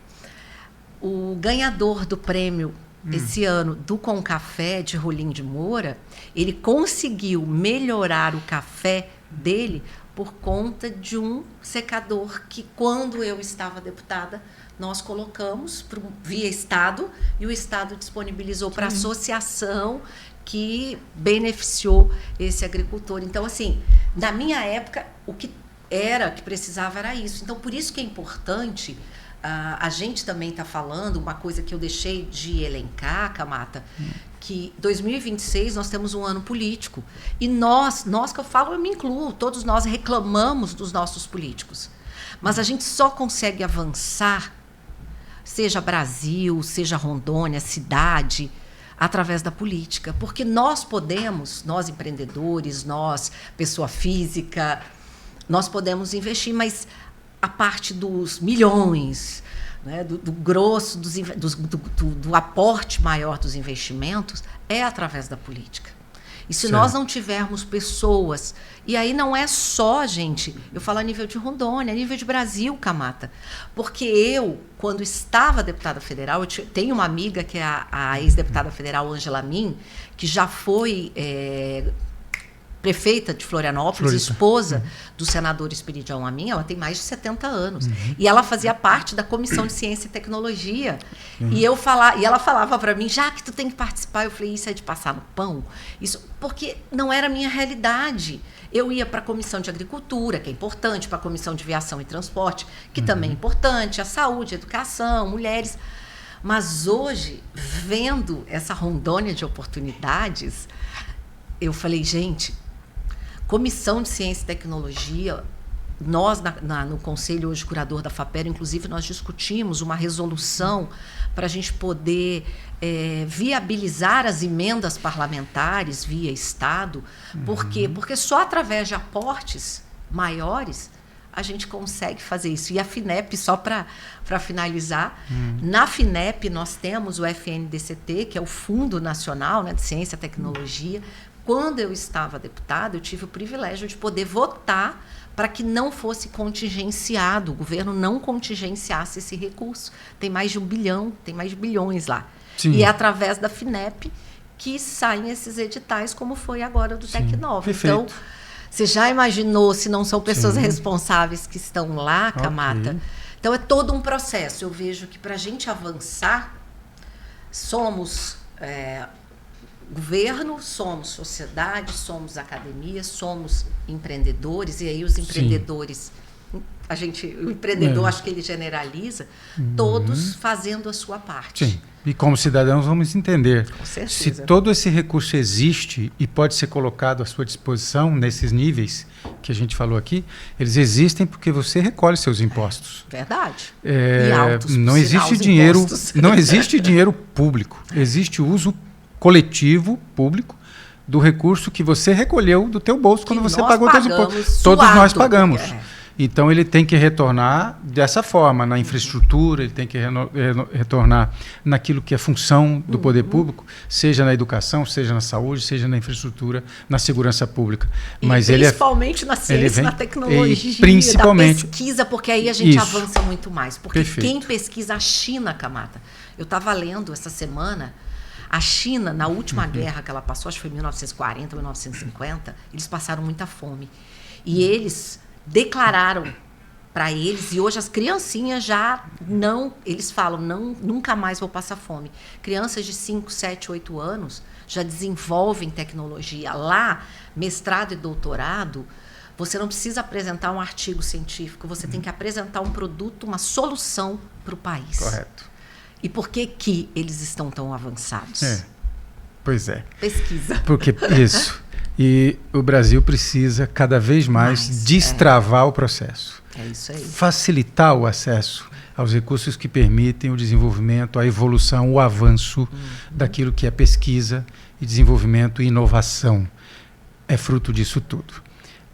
O ganhador do prêmio esse ano do Com Café de Rolim de Moura, ele conseguiu melhorar o café dele por conta de um secador que, quando eu estava deputada, nós colocamos via Estado, e o Estado disponibilizou para a associação que beneficiou esse agricultor. Então, assim, na minha época, o que precisava era isso. Então, por isso que é importante. A gente também está falando, uma coisa que eu deixei de elencar, Camata, que 2026 nós temos um ano político. E nós que eu falo, eu me incluo, todos nós reclamamos dos nossos políticos. Mas a gente só consegue avançar, seja Brasil, seja Rondônia, cidade, através da política. Porque nós podemos, nós empreendedores, nós, pessoa física, nós podemos investir, mas a parte dos milhões, do grosso, do aporte maior dos investimentos, é através da política. E se nós não tivermos pessoas, e aí não é só, gente, eu falo a nível de Rondônia, a nível de Brasil, Camata, porque eu, quando estava deputada federal, eu tenho uma amiga que é a ex-deputada federal Ângela Min, que já foi prefeita de Florianópolis, esposa do senador Esperidião Amin, ela tem mais de 70 anos. E ela fazia parte da Comissão de Ciência e Tecnologia. E ela falava para mim, já que tu tem que participar, eu falei, isso é de passar no pão? Isso, porque não era a minha realidade. Eu ia para a Comissão de Agricultura, que é importante, para a Comissão de Viação e Transporte, que também é importante, a saúde, a educação, mulheres. Mas hoje, vendo essa Rondônia de oportunidades, eu falei, gente, Comissão de Ciência e Tecnologia, nós no Conselho hoje curador da FAPER, inclusive nós discutimos uma resolução para a gente poder viabilizar as emendas parlamentares via Estado. Por quê? Porque só através de aportes maiores a gente consegue fazer isso. E a FINEP, só para finalizar, na FINEP nós temos o FNDCT, que é o Fundo Nacional de Ciência e Tecnologia. Quando eu estava deputada, eu tive o privilégio de poder votar para que não fosse contingenciado, o governo não contingenciasse esse recurso. Tem mais de 1 bilhão, tem mais de bilhões lá. Sim. E é através da FINEP que saem esses editais, como foi agora do Tecnova. Então, você já imaginou se não são pessoas responsáveis que estão lá, Camata? Então, é todo um processo. Eu vejo que para a gente avançar, somos governo, somos sociedade, somos academia, somos empreendedores, e aí os empreendedores, o empreendedor, acho que ele generaliza, todos fazendo a sua parte. Sim. E como cidadãos vamos entender, se todo esse recurso existe e pode ser colocado à sua disposição nesses níveis que a gente falou aqui, eles existem porque você recolhe seus impostos. Verdade. E altos, não existe dinheiro, não existe dinheiro público, existe o uso coletivo, público, do recurso que você recolheu do teu bolso quando você pagou seus impostos. Todos nós pagamos. Então, ele tem que retornar dessa forma, na infraestrutura, ele tem que retornar naquilo que é função do poder público, seja na educação, seja na saúde, seja na infraestrutura, na segurança pública. Mas principalmente na ciência e na tecnologia, principalmente, da pesquisa, porque aí a gente avança muito mais. Porque quem pesquisa a China, Camata, eu estava lendo essa semana, a China, na última guerra que ela passou, acho que foi em 1940, 1950, eles passaram muita fome. E eles declararam para eles, e hoje as criancinhas já não, eles falam, não, nunca mais vou passar fome. Crianças de 5, 7, 8 anos já desenvolvem tecnologia. Lá, mestrado e doutorado, você não precisa apresentar um artigo científico, você tem que apresentar um produto, uma solução para o país. Correto. E por que eles estão tão avançados? Pois é. Pesquisa. Porque isso. E o Brasil precisa cada vez mais destravar o processo. É isso aí. Facilitar o acesso aos recursos que permitem o desenvolvimento, a evolução, o avanço daquilo que é pesquisa e desenvolvimento e inovação. É fruto disso tudo.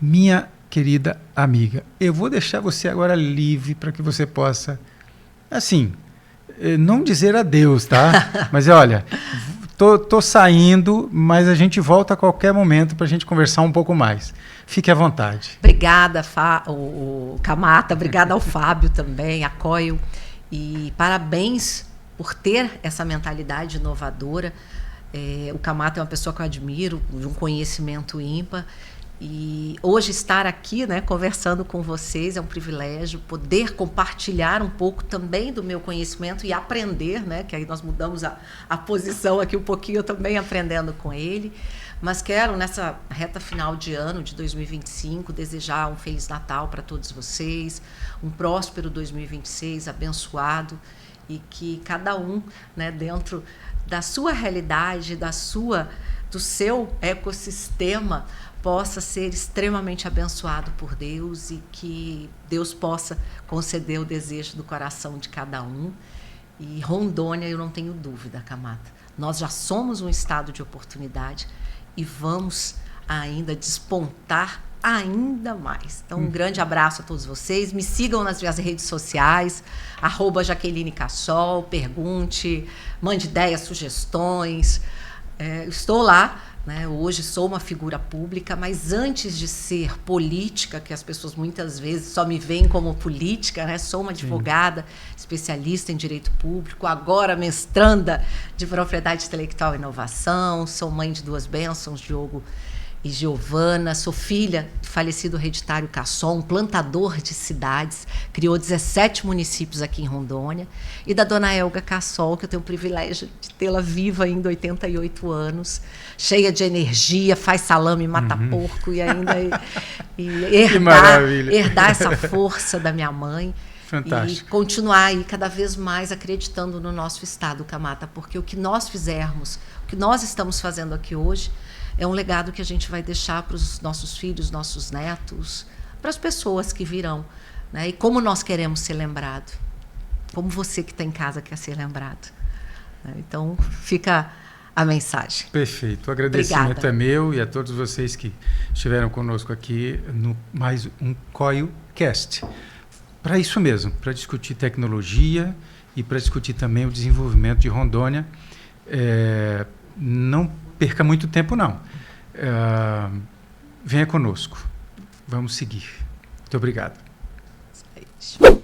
Minha querida amiga, eu vou deixar você agora livre para que você possa, assim, não dizer adeus, tá? Mas olha, tô saindo, mas a gente volta a qualquer momento para a gente conversar um pouco mais. Fique à vontade. Obrigada, o Camata, obrigada ao Fábio também, a Coil, e parabéns por ter essa mentalidade inovadora. O Camata é uma pessoa que eu admiro, de um conhecimento ímpar, e hoje estar aqui, né, conversando com vocês é um privilégio, poder compartilhar um pouco também do meu conhecimento e aprender, né, que aí nós mudamos a posição aqui um pouquinho, eu também aprendendo com ele. Mas quero, nessa reta final de ano de 2025, desejar um Feliz Natal para todos vocês, um próspero 2026, abençoado, e que cada um, né, dentro da sua realidade, do seu ecossistema, possa ser extremamente abençoado por Deus e que Deus possa conceder o desejo do coração de cada um. E Rondônia, eu não tenho dúvida, Camata, nós já somos um estado de oportunidade e vamos ainda despontar ainda mais. Então, um grande abraço a todos vocês. Me sigam nas minhas redes sociais, @JaquelineCassol, pergunte, mande ideias, sugestões. Estou lá, né? Hoje sou uma figura pública, mas antes de ser política, que as pessoas muitas vezes só me veem como política, né? Sou uma advogada, especialista em direito público, agora mestranda de propriedade intelectual e inovação, sou mãe de 2 bênçãos, Diogo e Giovana, sou filha do falecido hereditário Cassol, um plantador de cidades, criou 17 municípios aqui em Rondônia, e da dona Elga Cassol, que eu tenho o privilégio de tê-la viva ainda, 88 anos, cheia de energia, faz salame, mata porco, e ainda herdar essa força da minha mãe. Fantástico. E continuar aí cada vez mais acreditando no nosso estado, Camata, porque o que nós fizermos, o que nós estamos fazendo aqui hoje, é um legado que a gente vai deixar para os nossos filhos, nossos netos, para as pessoas que virão, né? E como nós queremos ser lembrados, como você que está em casa quer ser lembrado, né? Então, fica a mensagem. Perfeito. O agradecimento Obrigada. é meu e a todos vocês que estiveram conosco aqui no mais um COILcast. Para isso mesmo, para discutir tecnologia e para discutir também o desenvolvimento de Rondônia. Não perca muito tempo, não. Venha conosco. Vamos seguir. Muito obrigado. Isso aí.